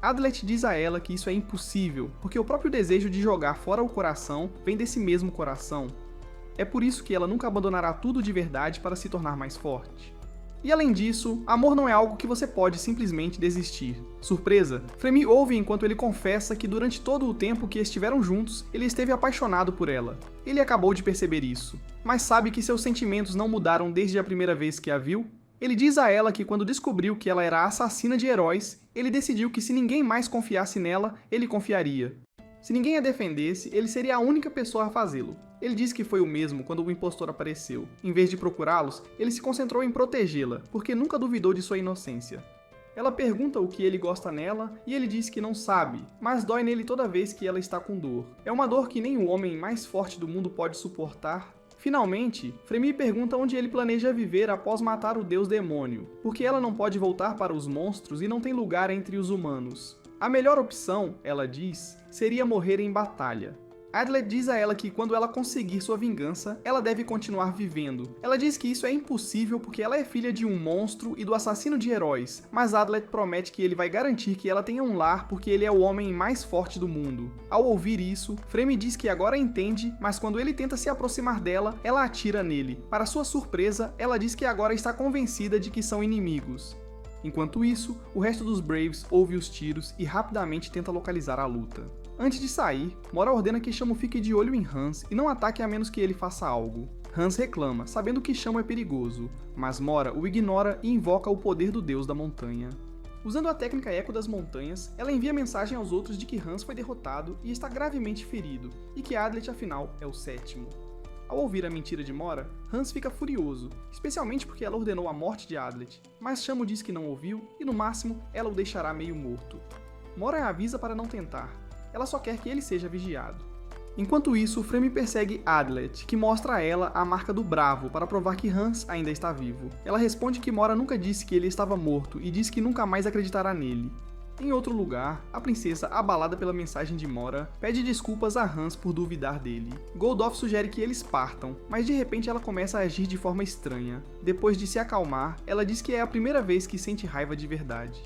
Adlet diz a ela que isso é impossível, porque o próprio desejo de jogar fora o coração vem desse mesmo coração. É por isso que ela nunca abandonará tudo de verdade para se tornar mais forte. E além disso, amor não é algo que você pode simplesmente desistir. Surpresa, Fremy ouve enquanto ele confessa que durante todo o tempo que estiveram juntos, ele esteve apaixonado por ela. Ele acabou de perceber isso, mas sabe que seus sentimentos não mudaram desde a primeira vez que a viu? Ele diz a ela que quando descobriu que ela era a assassina de heróis, ele decidiu que se ninguém mais confiasse nela, ele confiaria. Se ninguém a defendesse, ele seria a única pessoa a fazê-lo. Ele diz que foi o mesmo quando o impostor apareceu. Em vez de procurá-los, ele se concentrou em protegê-la, porque nunca duvidou de sua inocência. Ela pergunta o que ele gosta nela, e ele diz que não sabe, mas dói nele toda vez que ela está com dor. É uma dor que nem o homem mais forte do mundo pode suportar. Finalmente, Fremy pergunta onde ele planeja viver após matar o deus demônio, porque ela não pode voltar para os monstros e não tem lugar entre os humanos. A melhor opção, ela diz, seria morrer em batalha. Adlet diz a ela que quando ela conseguir sua vingança, ela deve continuar vivendo. Ela diz que isso é impossível porque ela é filha de um monstro e do assassino de heróis, mas Adlet promete que ele vai garantir que ela tenha um lar porque ele é o homem mais forte do mundo. Ao ouvir isso, Fremy diz que agora entende, mas quando ele tenta se aproximar dela, ela atira nele. Para sua surpresa, ela diz que agora está convencida de que são inimigos. Enquanto isso, o resto dos Braves ouve os tiros e rapidamente tenta localizar a luta. Antes de sair, Mora ordena que Shamo fique de olho em Hans e não ataque a menos que ele faça algo. Hans reclama, sabendo que Shamo é perigoso, mas Mora o ignora e invoca o poder do deus da montanha. Usando a técnica Eco das Montanhas, ela envia mensagem aos outros de que Hans foi derrotado e está gravemente ferido, e que Adlet afinal é o sétimo. Ao ouvir a mentira de Mora, Hans fica furioso, especialmente porque ela ordenou a morte de Adlet, mas Shamo diz que não ouviu e no máximo ela o deixará meio morto. Mora a avisa para não tentar. Ela só quer que ele seja vigiado. Enquanto isso, Fremi persegue Adlet, que mostra a ela a marca do Bravo para provar que Hans ainda está vivo. Ela responde que Mora nunca disse que ele estava morto e diz que nunca mais acreditará nele. Em outro lugar, a princesa, abalada pela mensagem de Mora, pede desculpas a Hans por duvidar dele. Goldof sugere que eles partam, mas de repente ela começa a agir de forma estranha. Depois de se acalmar, ela diz que é a primeira vez que sente raiva de verdade.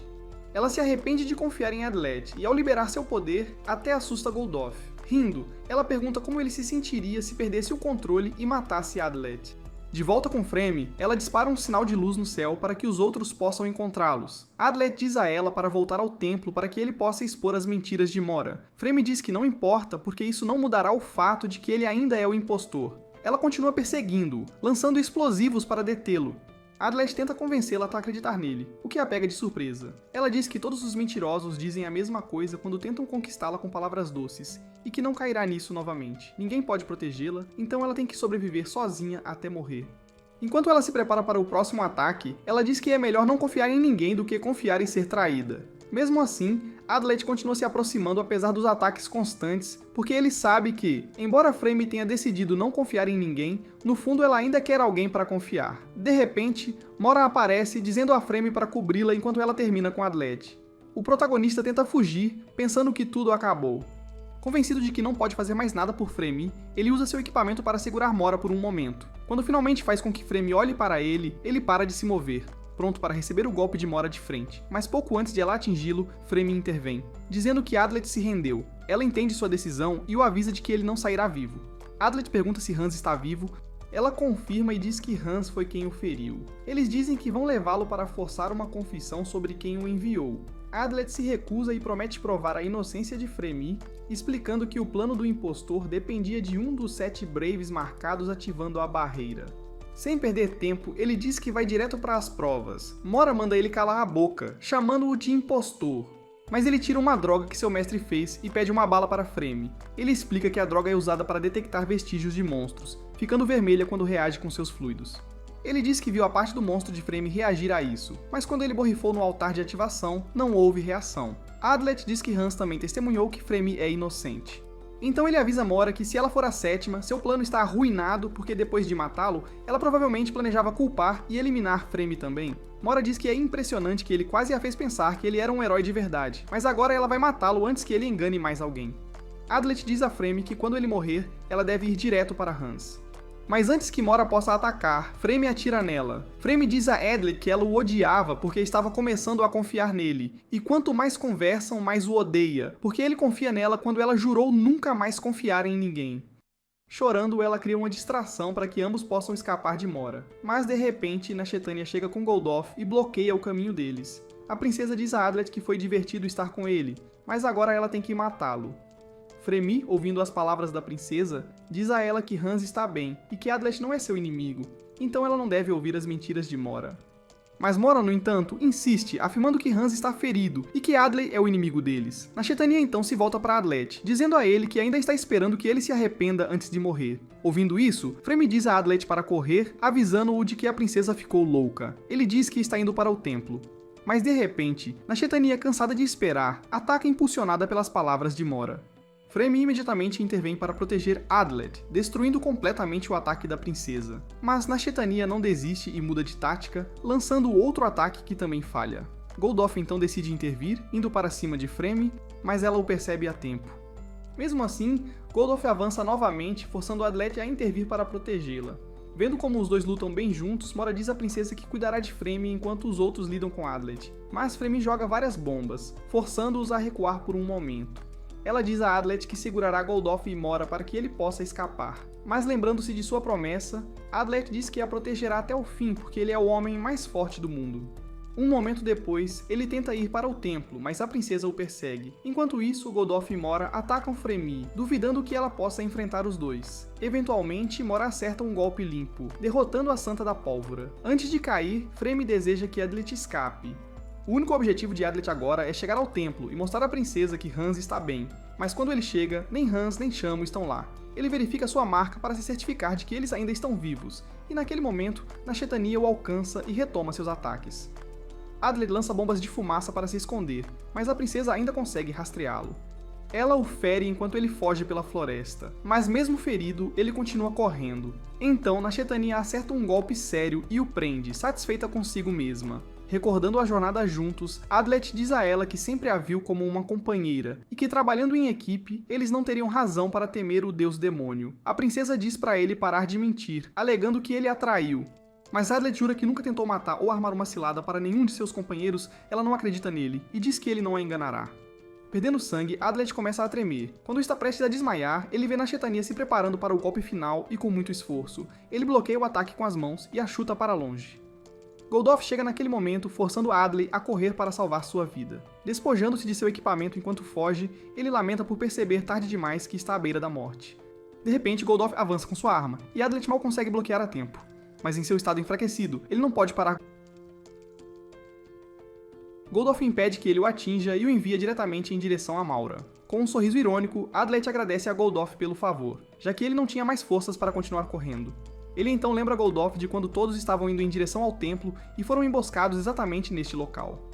Ela se arrepende de confiar em Adlet e, ao liberar seu poder, até assusta Goldof. Rindo, ela pergunta como ele se sentiria se perdesse o controle e matasse Adlet. De volta com Fremi, ela dispara um sinal de luz no céu para que os outros possam encontrá-los. Adlet diz a ela para voltar ao templo para que ele possa expor as mentiras de Mora. Fremi diz que não importa porque isso não mudará o fato de que ele ainda é o impostor. Ela continua perseguindo-o, lançando explosivos para detê-lo. Adlet tenta convencê-la a acreditar nele, o que a pega de surpresa. Ela diz que todos os mentirosos dizem a mesma coisa quando tentam conquistá-la com palavras doces, e que não cairá nisso novamente. Ninguém pode protegê-la, então ela tem que sobreviver sozinha até morrer. Enquanto ela se prepara para o próximo ataque, ela diz que é melhor não confiar em ninguém do que confiar em ser traída. Mesmo assim, Adlet continua se aproximando apesar dos ataques constantes, porque ele sabe que, embora Fremi tenha decidido não confiar em ninguém, no fundo ela ainda quer alguém para confiar. De repente, Mora aparece dizendo a Fremi para cobri-la enquanto ela termina com Adlet. O protagonista tenta fugir, pensando que tudo acabou. Convencido de que não pode fazer mais nada por Fremi, ele usa seu equipamento para segurar Mora por um momento. Quando finalmente faz com que Fremi olhe para ele, ele para de se mover, pronto para receber o golpe de Mora de frente. Mas pouco antes de ela atingi-lo, Fremi intervém, dizendo que Adlet se rendeu. Ela entende sua decisão e o avisa de que ele não sairá vivo. Adlet pergunta se Hans está vivo, ela confirma e diz que Hans foi quem o feriu. Eles dizem que vão levá-lo para forçar uma confissão sobre quem o enviou. Adlet se recusa e promete provar a inocência de Fremi, explicando que o plano do impostor dependia de um dos 7 Braves marcados ativando a barreira. Sem perder tempo, ele diz que vai direto para as provas. Mora manda ele calar a boca, chamando-o de impostor. Mas ele tira uma droga que seu mestre fez e pede uma bala para Fremi. Ele explica que a droga é usada para detectar vestígios de monstros, ficando vermelha quando reage com seus fluidos. Ele diz que viu a parte do monstro de Fremi reagir a isso, mas quando ele borrifou no altar de ativação, não houve reação. Adlet diz que Hans também testemunhou que Fremi é inocente. Então ele avisa Mora que se ela for a 7ª, seu plano está arruinado porque depois de matá-lo, ela provavelmente planejava culpar e eliminar Fremi também. Mora diz que é impressionante que ele quase a fez pensar que ele era um herói de verdade, mas agora ela vai matá-lo antes que ele engane mais alguém. Adlet diz a Fremi que quando ele morrer, ela deve ir direto para Hans. Mas antes que Mora possa atacar, Fremi atira nela. Fremi diz a Adlet que ela o odiava porque estava começando a confiar nele, e quanto mais conversam, mais o odeia, porque ele confia nela quando ela jurou nunca mais confiar em ninguém. Chorando, ela cria uma distração para que ambos possam escapar de Mora. Mas de repente, Nashetania chega com Goldof e bloqueia o caminho deles. A princesa diz a Adlet que foi divertido estar com ele, mas agora ela tem que matá-lo. Fremi, ouvindo as palavras da princesa, diz a ela que Hans está bem e que Adlet não é seu inimigo, então ela não deve ouvir as mentiras de Mora. Mas Mora, no entanto, insiste, afirmando que Hans está ferido e que Adlet é o inimigo deles. Nashetania então se volta para Adlet, dizendo a ele que ainda está esperando que ele se arrependa antes de morrer. Ouvindo isso, Fremi diz a Adlet para correr, avisando-o de que a princesa ficou louca. Ele diz que está indo para o templo. Mas de repente, Nashetania, cansada de esperar, ataca impulsionada pelas palavras de Mora. Fremi imediatamente intervém para proteger Adlet, destruindo completamente o ataque da princesa. Mas Nashetania não desiste e muda de tática, lançando outro ataque que também falha. Goldof então decide intervir, indo para cima de Fremi, mas ela o percebe a tempo. Mesmo assim, Goldof avança novamente, forçando Adlet a intervir para protegê-la. Vendo como os dois lutam bem juntos, Mora diz à princesa que cuidará de Fremi enquanto os outros lidam com Adlet. Mas Fremi joga várias bombas, forçando-os a recuar por um momento. Ela diz a Adlet que segurará Goldof e Mora para que ele possa escapar. Mas lembrando-se de sua promessa, Adlet diz que a protegerá até o fim porque ele é o homem mais forte do mundo. Um momento depois, ele tenta ir para o templo, mas a princesa o persegue. Enquanto isso, Goldof e Mora atacam Fremi, duvidando que ela possa enfrentar os dois. Eventualmente, Mora acerta um golpe limpo, derrotando a Santa da Pólvora. Antes de cair, Fremi deseja que Adlet escape. O único objetivo de Adlet agora é chegar ao templo e mostrar à princesa que Hans está bem, mas quando ele chega, nem Hans nem Chamo estão lá. Ele verifica sua marca para se certificar de que eles ainda estão vivos, e naquele momento, Nashetania o alcança e retoma seus ataques. Adlet lança bombas de fumaça para se esconder, mas a princesa ainda consegue rastreá-lo. Ela o fere enquanto ele foge pela floresta, mas mesmo ferido, ele continua correndo. Então, Nashetania acerta um golpe sério e o prende, satisfeita consigo mesma. Recordando a jornada juntos, Adlet diz a ela que sempre a viu como uma companheira e que, trabalhando em equipe, eles não teriam razão para temer o deus demônio. A princesa diz para ele parar de mentir, alegando que ele a traiu. Mas Adlet jura que nunca tentou matar ou armar uma cilada para nenhum de seus companheiros, ela não acredita nele e diz que ele não a enganará. Perdendo sangue, Adlet começa a tremer. Quando está prestes a desmaiar, ele vê Nashetania se preparando para o golpe final e com muito esforço. Ele bloqueia o ataque com as mãos e a chuta para longe. Goldof chega naquele momento, forçando Adley a correr para salvar sua vida. Despojando-se de seu equipamento enquanto foge, ele lamenta por perceber tarde demais que está à beira da morte. De repente, Goldof avança com sua arma, e Adlet mal consegue bloquear a tempo. Mas em seu estado enfraquecido, ele não pode parar. Goldof impede que ele o atinja e o envia diretamente em direção a Maura. Com um sorriso irônico, Adlet agradece a Goldof pelo favor, já que ele não tinha mais forças para continuar correndo. Ele então lembra Goldof de quando todos estavam indo em direção ao templo e foram emboscados exatamente neste local.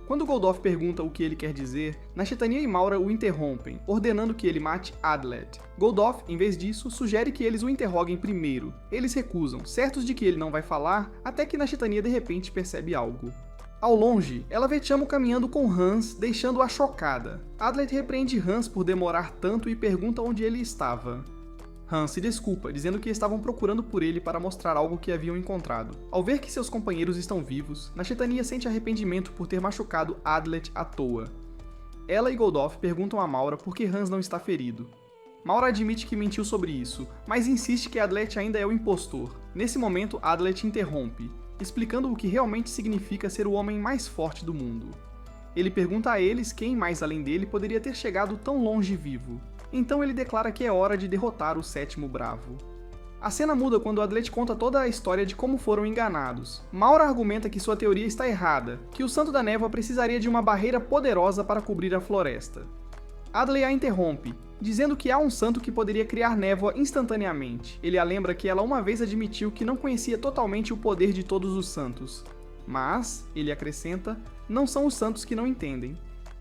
Quando Goldof pergunta o que ele quer dizer, Nashetania e Maura o interrompem, ordenando que ele mate Adlet. Goldof, em vez disso, sugere que eles o interroguem primeiro. Eles recusam, certos de que ele não vai falar, até que Nashetania de repente percebe algo. Ao longe, ela vê Chamo caminhando com Hans, deixando-a chocada. Adlet repreende Hans por demorar tanto e pergunta onde ele estava. Hans se desculpa, dizendo que estavam procurando por ele para mostrar algo que haviam encontrado. Ao ver que seus companheiros estão vivos, Nashetania sente arrependimento por ter machucado Adlet à toa. Ela e Goldof perguntam a Maura por que Hans não está ferido. Maura admite que mentiu sobre isso, mas insiste que Adlet ainda é o impostor. Nesse momento, Adlet interrompe, explicando o que realmente significa ser o homem mais forte do mundo. Ele pergunta a eles quem mais além dele poderia ter chegado tão longe vivo. Então ele declara que é hora de derrotar o Sétimo Bravo. A cena muda quando Adlet conta toda a história de como foram enganados. Maura argumenta que sua teoria está errada, que o Santo da Névoa precisaria de uma barreira poderosa para cobrir a floresta. Adley a interrompe, dizendo que há um santo que poderia criar névoa instantaneamente. Ele a lembra que ela uma vez admitiu que não conhecia totalmente o poder de todos os santos. Mas, ele acrescenta, não são os santos que não entendem.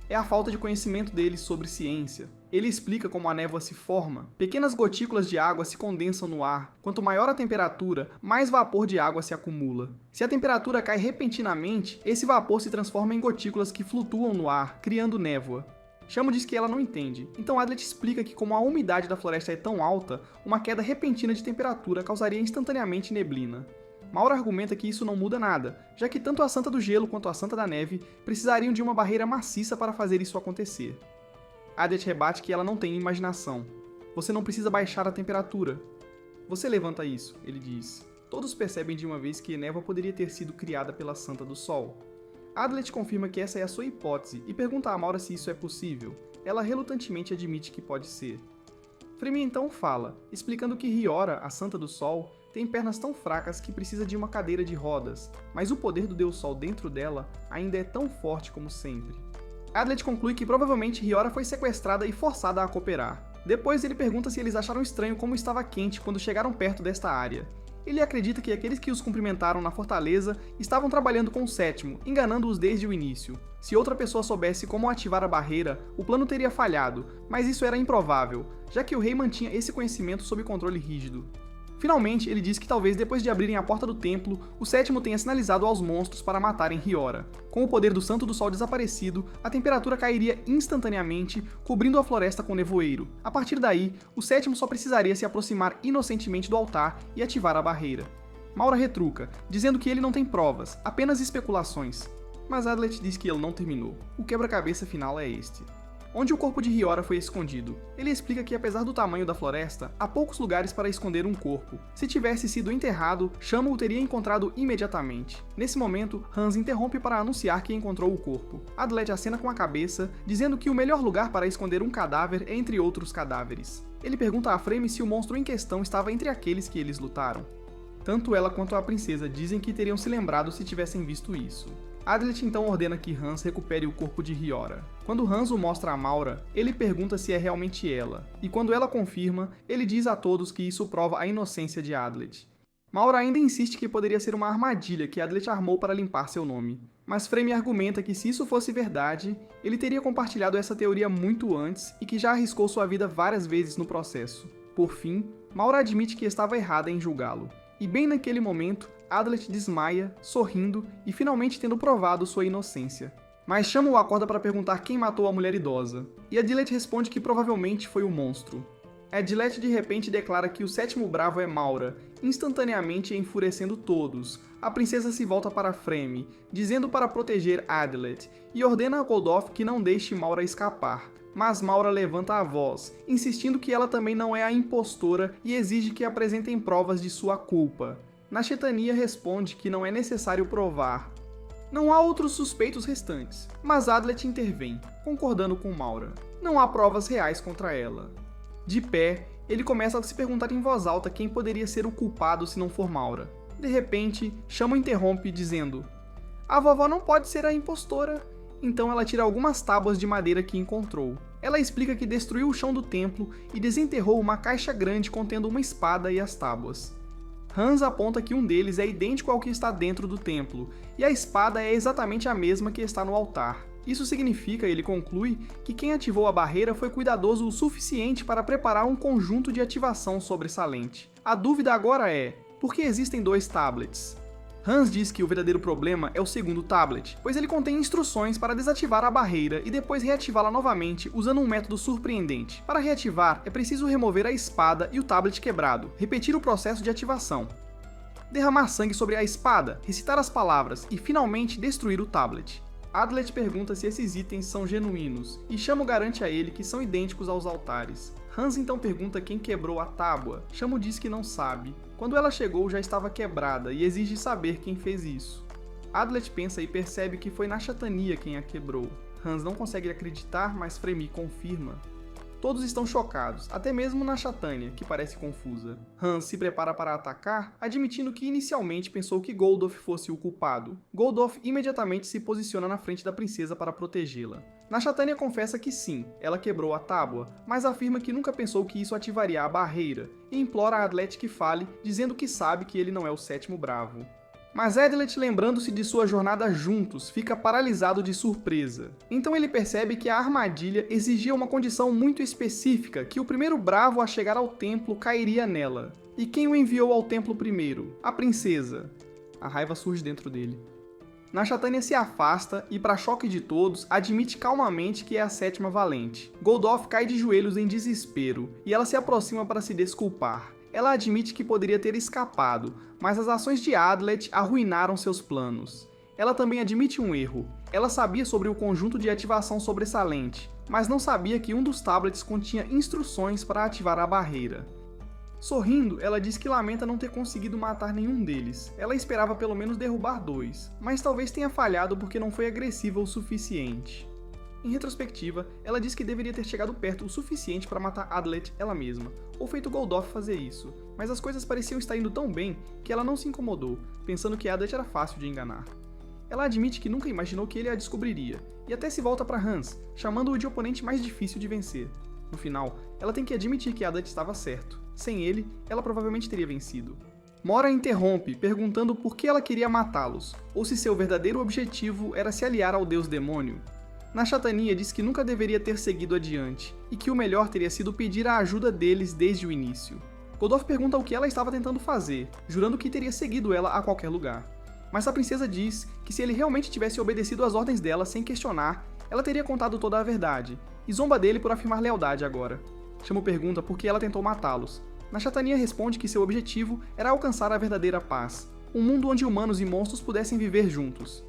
É a falta de conhecimento deles sobre ciência. Ele explica como a névoa se forma. Pequenas gotículas de água se condensam no ar. Quanto maior a temperatura, mais vapor de água se acumula. Se a temperatura cai repentinamente, esse vapor se transforma em gotículas que flutuam no ar, criando névoa. Chamo diz que ela não entende, então Adlet explica que como a umidade da floresta é tão alta, uma queda repentina de temperatura causaria instantaneamente neblina. Maura argumenta que isso não muda nada, já que tanto a Santa do Gelo quanto a Santa da Neve precisariam de uma barreira maciça para fazer isso acontecer. Adlet rebate que ela não tem imaginação. Você não precisa baixar a temperatura. Você levanta isso, ele diz. Todos percebem de uma vez que névoa poderia ter sido criada pela Santa do Sol. Adlet confirma que essa é a sua hipótese e pergunta a Maura se isso é possível. Ela relutantemente admite que pode ser. Fremi então fala, explicando que Riora, a Santa do Sol, tem pernas tão fracas que precisa de uma cadeira de rodas, mas o poder do Deus Sol dentro dela ainda é tão forte como sempre. Adlet conclui que provavelmente Riora foi sequestrada e forçada a cooperar. Depois ele pergunta se eles acharam estranho como estava quente quando chegaram perto desta área. Ele acredita que aqueles que os cumprimentaram na fortaleza estavam trabalhando com o Sétimo, enganando-os desde o início. Se outra pessoa soubesse como ativar a barreira, o plano teria falhado, mas isso era improvável, já que o rei mantinha esse conhecimento sob controle rígido. Finalmente, ele diz que talvez depois de abrirem a porta do templo, o Sétimo tenha sinalizado aos monstros para matarem Riora. Com o poder do Santo do Sol desaparecido, a temperatura cairia instantaneamente, cobrindo a floresta com nevoeiro. A partir daí, o Sétimo só precisaria se aproximar inocentemente do altar e ativar a barreira. Maura retruca, dizendo que ele não tem provas, apenas especulações. Mas Adlet diz que ele não terminou. O quebra-cabeça final é este. Onde o corpo de Riora foi escondido. Ele explica que apesar do tamanho da floresta, há poucos lugares para esconder um corpo. Se tivesse sido enterrado, Chamo o teria encontrado imediatamente. Nesse momento, Hans interrompe para anunciar que encontrou o corpo. Adlet acena com a cabeça, dizendo que o melhor lugar para esconder um cadáver é entre outros cadáveres. Ele pergunta a Fremi se o monstro em questão estava entre aqueles que eles lutaram. Tanto ela quanto a princesa dizem que teriam se lembrado se tivessem visto isso. Adlet então ordena que Hans recupere o corpo de Riora. Quando Hans o mostra a Maura, ele pergunta se é realmente ela, e quando ela confirma, ele diz a todos que isso prova a inocência de Adlet. Maura ainda insiste que poderia ser uma armadilha que Adlet armou para limpar seu nome. Mas Freme argumenta que se isso fosse verdade, ele teria compartilhado essa teoria muito antes e que já arriscou sua vida várias vezes no processo. Por fim, Maura admite que estava errada em julgá-lo. E bem naquele momento, Adlet desmaia, sorrindo e finalmente tendo provado sua inocência. Mas Shamu acorda para perguntar quem matou a mulher idosa, e Adlet responde que provavelmente foi o monstro. Adlet de repente declara que o sétimo bravo é Maura, instantaneamente enfurecendo todos. A princesa se volta para Freme, dizendo para proteger Adlet, e ordena a Goldof que não deixe Maura escapar. Mas Maura levanta a voz, insistindo que ela também não é a impostora e exige que apresentem provas de sua culpa. Nashetania responde que não é necessário provar. Não há outros suspeitos restantes, mas Adlet intervém, concordando com Maura. Não há provas reais contra ela. De pé, ele começa a se perguntar em voz alta quem poderia ser o culpado se não for Maura. De repente, Shamu interrompe dizendo: "A vovó não pode ser a impostora." Então ela tira algumas tábuas de madeira que encontrou. Ela explica que destruiu o chão do templo e desenterrou uma caixa grande contendo uma espada e as tábuas. Hans aponta que um deles é idêntico ao que está dentro do templo, e a espada é exatamente a mesma que está no altar. Isso significa, ele conclui, que quem ativou a barreira foi cuidadoso o suficiente para preparar um conjunto de ativação sobressalente. A dúvida agora é, por que existem dois tablets? Hans diz que o verdadeiro problema é o segundo tablet, pois ele contém instruções para desativar a barreira e depois reativá-la novamente usando um método surpreendente. Para reativar, é preciso remover a espada e o tablet quebrado, repetir o processo de ativação, derramar sangue sobre a espada, recitar as palavras e finalmente destruir o tablet. Adlet pergunta se esses itens são genuínos, e Shamu garante a ele que são idênticos aos altares. Hans então pergunta quem quebrou a tábua. Shamu diz que não sabe. Quando ela chegou já estava quebrada e exige saber quem fez isso. Adlet pensa e percebe que foi Nashatania quem a quebrou. Hans não consegue acreditar, mas Freme confirma. Todos estão chocados, até mesmo Nashatania, que parece confusa. Hans se prepara para atacar, admitindo que inicialmente pensou que Goldof fosse o culpado. Goldof imediatamente se posiciona na frente da princesa para protegê-la. Nashatania confessa que sim, ela quebrou a tábua, mas afirma que nunca pensou que isso ativaria a barreira, e implora a Adlet que fale, dizendo que sabe que ele não é o sétimo bravo. Mas Adlet, lembrando-se de sua jornada juntos, fica paralisado de surpresa. Então ele percebe que a armadilha exigia uma condição muito específica, que o primeiro bravo a chegar ao templo cairia nela. E quem o enviou ao templo primeiro? A princesa. A raiva surge dentro dele. Nashatania se afasta e, para choque de todos, admite calmamente que é a sétima valente. Goldof cai de joelhos em desespero, e ela se aproxima para se desculpar. Ela admite que poderia ter escapado, mas as ações de Adlet arruinaram seus planos. Ela também admite um erro. Ela sabia sobre o conjunto de ativação sobressalente, mas não sabia que um dos tablets continha instruções para ativar a barreira. Sorrindo, ela diz que lamenta não ter conseguido matar nenhum deles. Ela esperava pelo menos derrubar dois, mas talvez tenha falhado porque não foi agressiva o suficiente. Em retrospectiva, ela diz que deveria ter chegado perto o suficiente para matar Adlet ela mesma, ou feito Goldof fazer isso, mas as coisas pareciam estar indo tão bem que ela não se incomodou, pensando que Adlet era fácil de enganar. Ela admite que nunca imaginou que ele a descobriria, e até se volta para Hans, chamando-o de oponente mais difícil de vencer. No final, ela tem que admitir que Adlet estava certo. Sem ele, ela provavelmente teria vencido. Mora interrompe, perguntando por que ela queria matá-los, ou se seu verdadeiro objetivo era se aliar ao deus demônio. Nashatania diz que nunca deveria ter seguido adiante, e que o melhor teria sido pedir a ajuda deles desde o início. Goldof pergunta o que ela estava tentando fazer, jurando que teria seguido ela a qualquer lugar. Mas a princesa diz que se ele realmente tivesse obedecido às ordens dela sem questionar, ela teria contado toda a verdade, e zomba dele por afirmar lealdade agora. Shamu pergunta por que ela tentou matá-los. Nashatania responde que seu objetivo era alcançar a verdadeira paz, um mundo onde humanos e monstros pudessem viver juntos.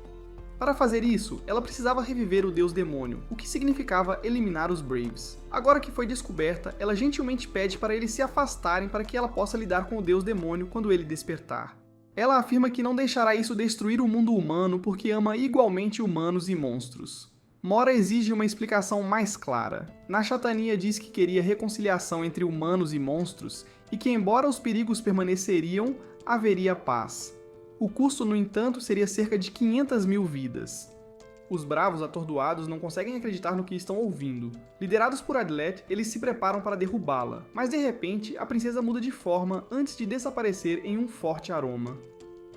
Para fazer isso, ela precisava reviver o deus demônio, o que significava eliminar os Braves. Agora que foi descoberta, ela gentilmente pede para eles se afastarem para que ela possa lidar com o deus demônio quando ele despertar. Ela afirma que não deixará isso destruir o mundo humano porque ama igualmente humanos e monstros. Mora exige uma explicação mais clara. Nashatania diz que queria reconciliação entre humanos e monstros e que, embora os perigos permaneceriam, haveria paz. O custo, no entanto, seria cerca de 500 mil vidas. Os bravos, atordoados, não conseguem acreditar no que estão ouvindo. Liderados por Adlet, eles se preparam para derrubá-la, mas de repente, a princesa muda de forma antes de desaparecer em um forte aroma.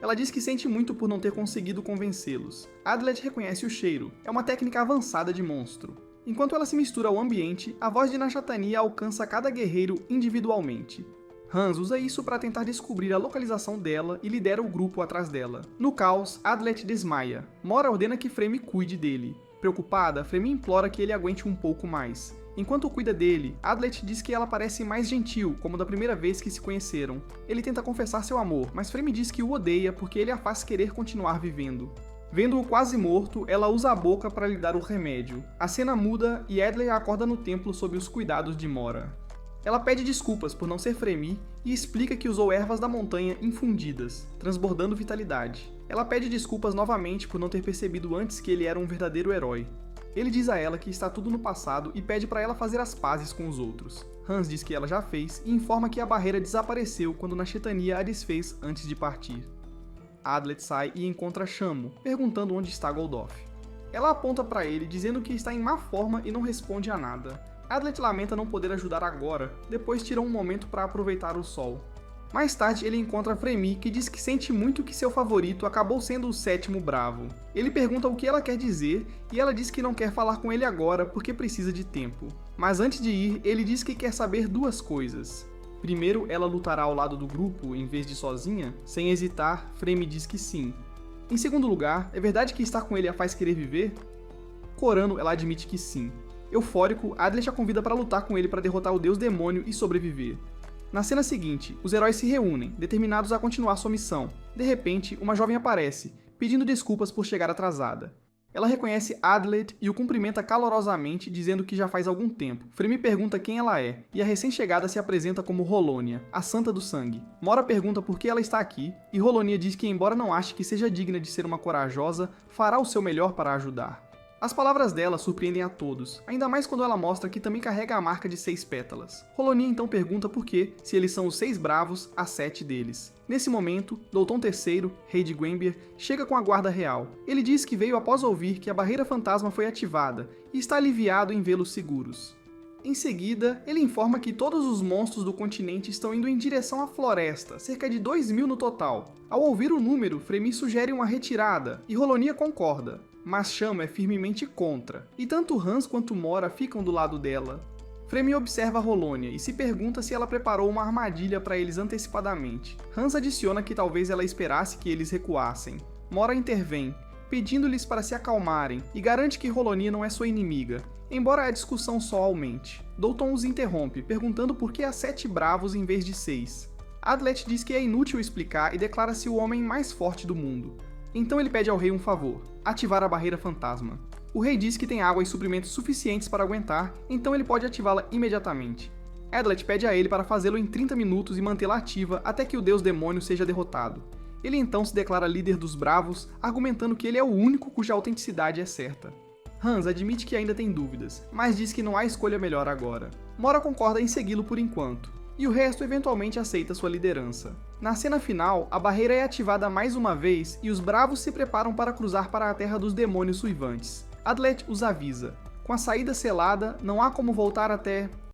Ela diz que sente muito por não ter conseguido convencê-los. Adlet reconhece o cheiro, é uma técnica avançada de monstro. Enquanto ela se mistura ao ambiente, a voz de Nashatania alcança cada guerreiro individualmente. Hans usa isso para tentar descobrir a localização dela e lidera o grupo atrás dela. No caos, Adlet desmaia. Mora ordena que Fremy cuide dele. Preocupada, Fremy implora que ele aguente um pouco mais. Enquanto cuida dele, Adlet diz que ela parece mais gentil, como da primeira vez que se conheceram. Ele tenta confessar seu amor, mas Fremy diz que o odeia porque ele a faz querer continuar vivendo. Vendo-o quase morto, ela usa a boca para lhe dar o remédio. A cena muda e Adley acorda no templo sob os cuidados de Mora. Ela pede desculpas por não ser Fremy e explica que usou ervas da montanha infundidas, transbordando vitalidade. Ela pede desculpas novamente por não ter percebido antes que ele era um verdadeiro herói. Ele diz a ela que está tudo no passado e pede para ela fazer as pazes com os outros. Hans diz que ela já fez e informa que a barreira desapareceu quando Nashetania a desfez antes de partir. Adlet sai e encontra Shamo, perguntando onde está Goldoth. Ela aponta para ele dizendo que está em má forma e não responde a nada. Adlet lamenta não poder ajudar agora, depois tira um momento para aproveitar o sol. Mais tarde ele encontra Fremy, que diz que sente muito que seu favorito acabou sendo o sétimo bravo. Ele pergunta o que ela quer dizer e ela diz que não quer falar com ele agora porque precisa de tempo. Mas antes de ir, ele diz que quer saber duas coisas. Primeiro, ela lutará ao lado do grupo em vez de sozinha? Sem hesitar, Fremy diz que sim. Em segundo lugar, é verdade que estar com ele a faz querer viver? Corando, ela admite que sim. Eufórico, Adlet a convida para lutar com ele para derrotar o deus demônio e sobreviver. Na cena seguinte, os heróis se reúnem, determinados a continuar sua missão. De repente, uma jovem aparece, pedindo desculpas por chegar atrasada. Ela reconhece Adlet e o cumprimenta calorosamente, dizendo que já faz algum tempo. Fremy pergunta quem ela é, e a recém-chegada se apresenta como Rolonia, a Santa do Sangue. Mora pergunta por que ela está aqui, e Rolonia diz que, embora não ache que seja digna de ser uma corajosa, fará o seu melhor para ajudar. As palavras dela surpreendem a todos, ainda mais quando ela mostra que também carrega a marca de 6 pétalas. Rolonia então pergunta por que, se eles são os 6 bravos, há 7 deles. Nesse momento, Douton III, rei de Gwember, chega com a guarda real. Ele diz que veio após ouvir que a barreira fantasma foi ativada e está aliviado em vê-los seguros. Em seguida, ele informa que todos os monstros do continente estão indo em direção à floresta, cerca de 2.000 no total. Ao ouvir o número, Fremy sugere uma retirada, e Rolonia concorda. Mas Shamo é firmemente contra, e tanto Hans quanto Mora ficam do lado dela. Fremy observa Rolonia e se pergunta se ela preparou uma armadilha para eles antecipadamente. Hans adiciona que talvez ela esperasse que eles recuassem. Mora intervém, pedindo-lhes para se acalmarem, e garante que Rolonia não é sua inimiga, embora a discussão só aumente. Douton os interrompe, perguntando por que há 7 bravos em vez de 6. Adlet diz que é inútil explicar e declara-se o homem mais forte do mundo. Então ele pede ao rei um favor: ativar a barreira fantasma. O rei diz que tem água e suprimentos suficientes para aguentar, então ele pode ativá-la imediatamente. Adlet pede a ele para fazê-lo em 30 minutos e mantê-la ativa até que o deus demônio seja derrotado. Ele então se declara líder dos bravos, argumentando que ele é o único cuja autenticidade é certa. Hans admite que ainda tem dúvidas, mas diz que não há escolha melhor agora. Mora concorda em segui-lo por enquanto, e o resto eventualmente aceita sua liderança. Na cena final, a barreira é ativada mais uma vez e os bravos se preparam para cruzar para a terra dos demônios uivantes. Adlet os avisa: com a saída selada, não há como voltar até...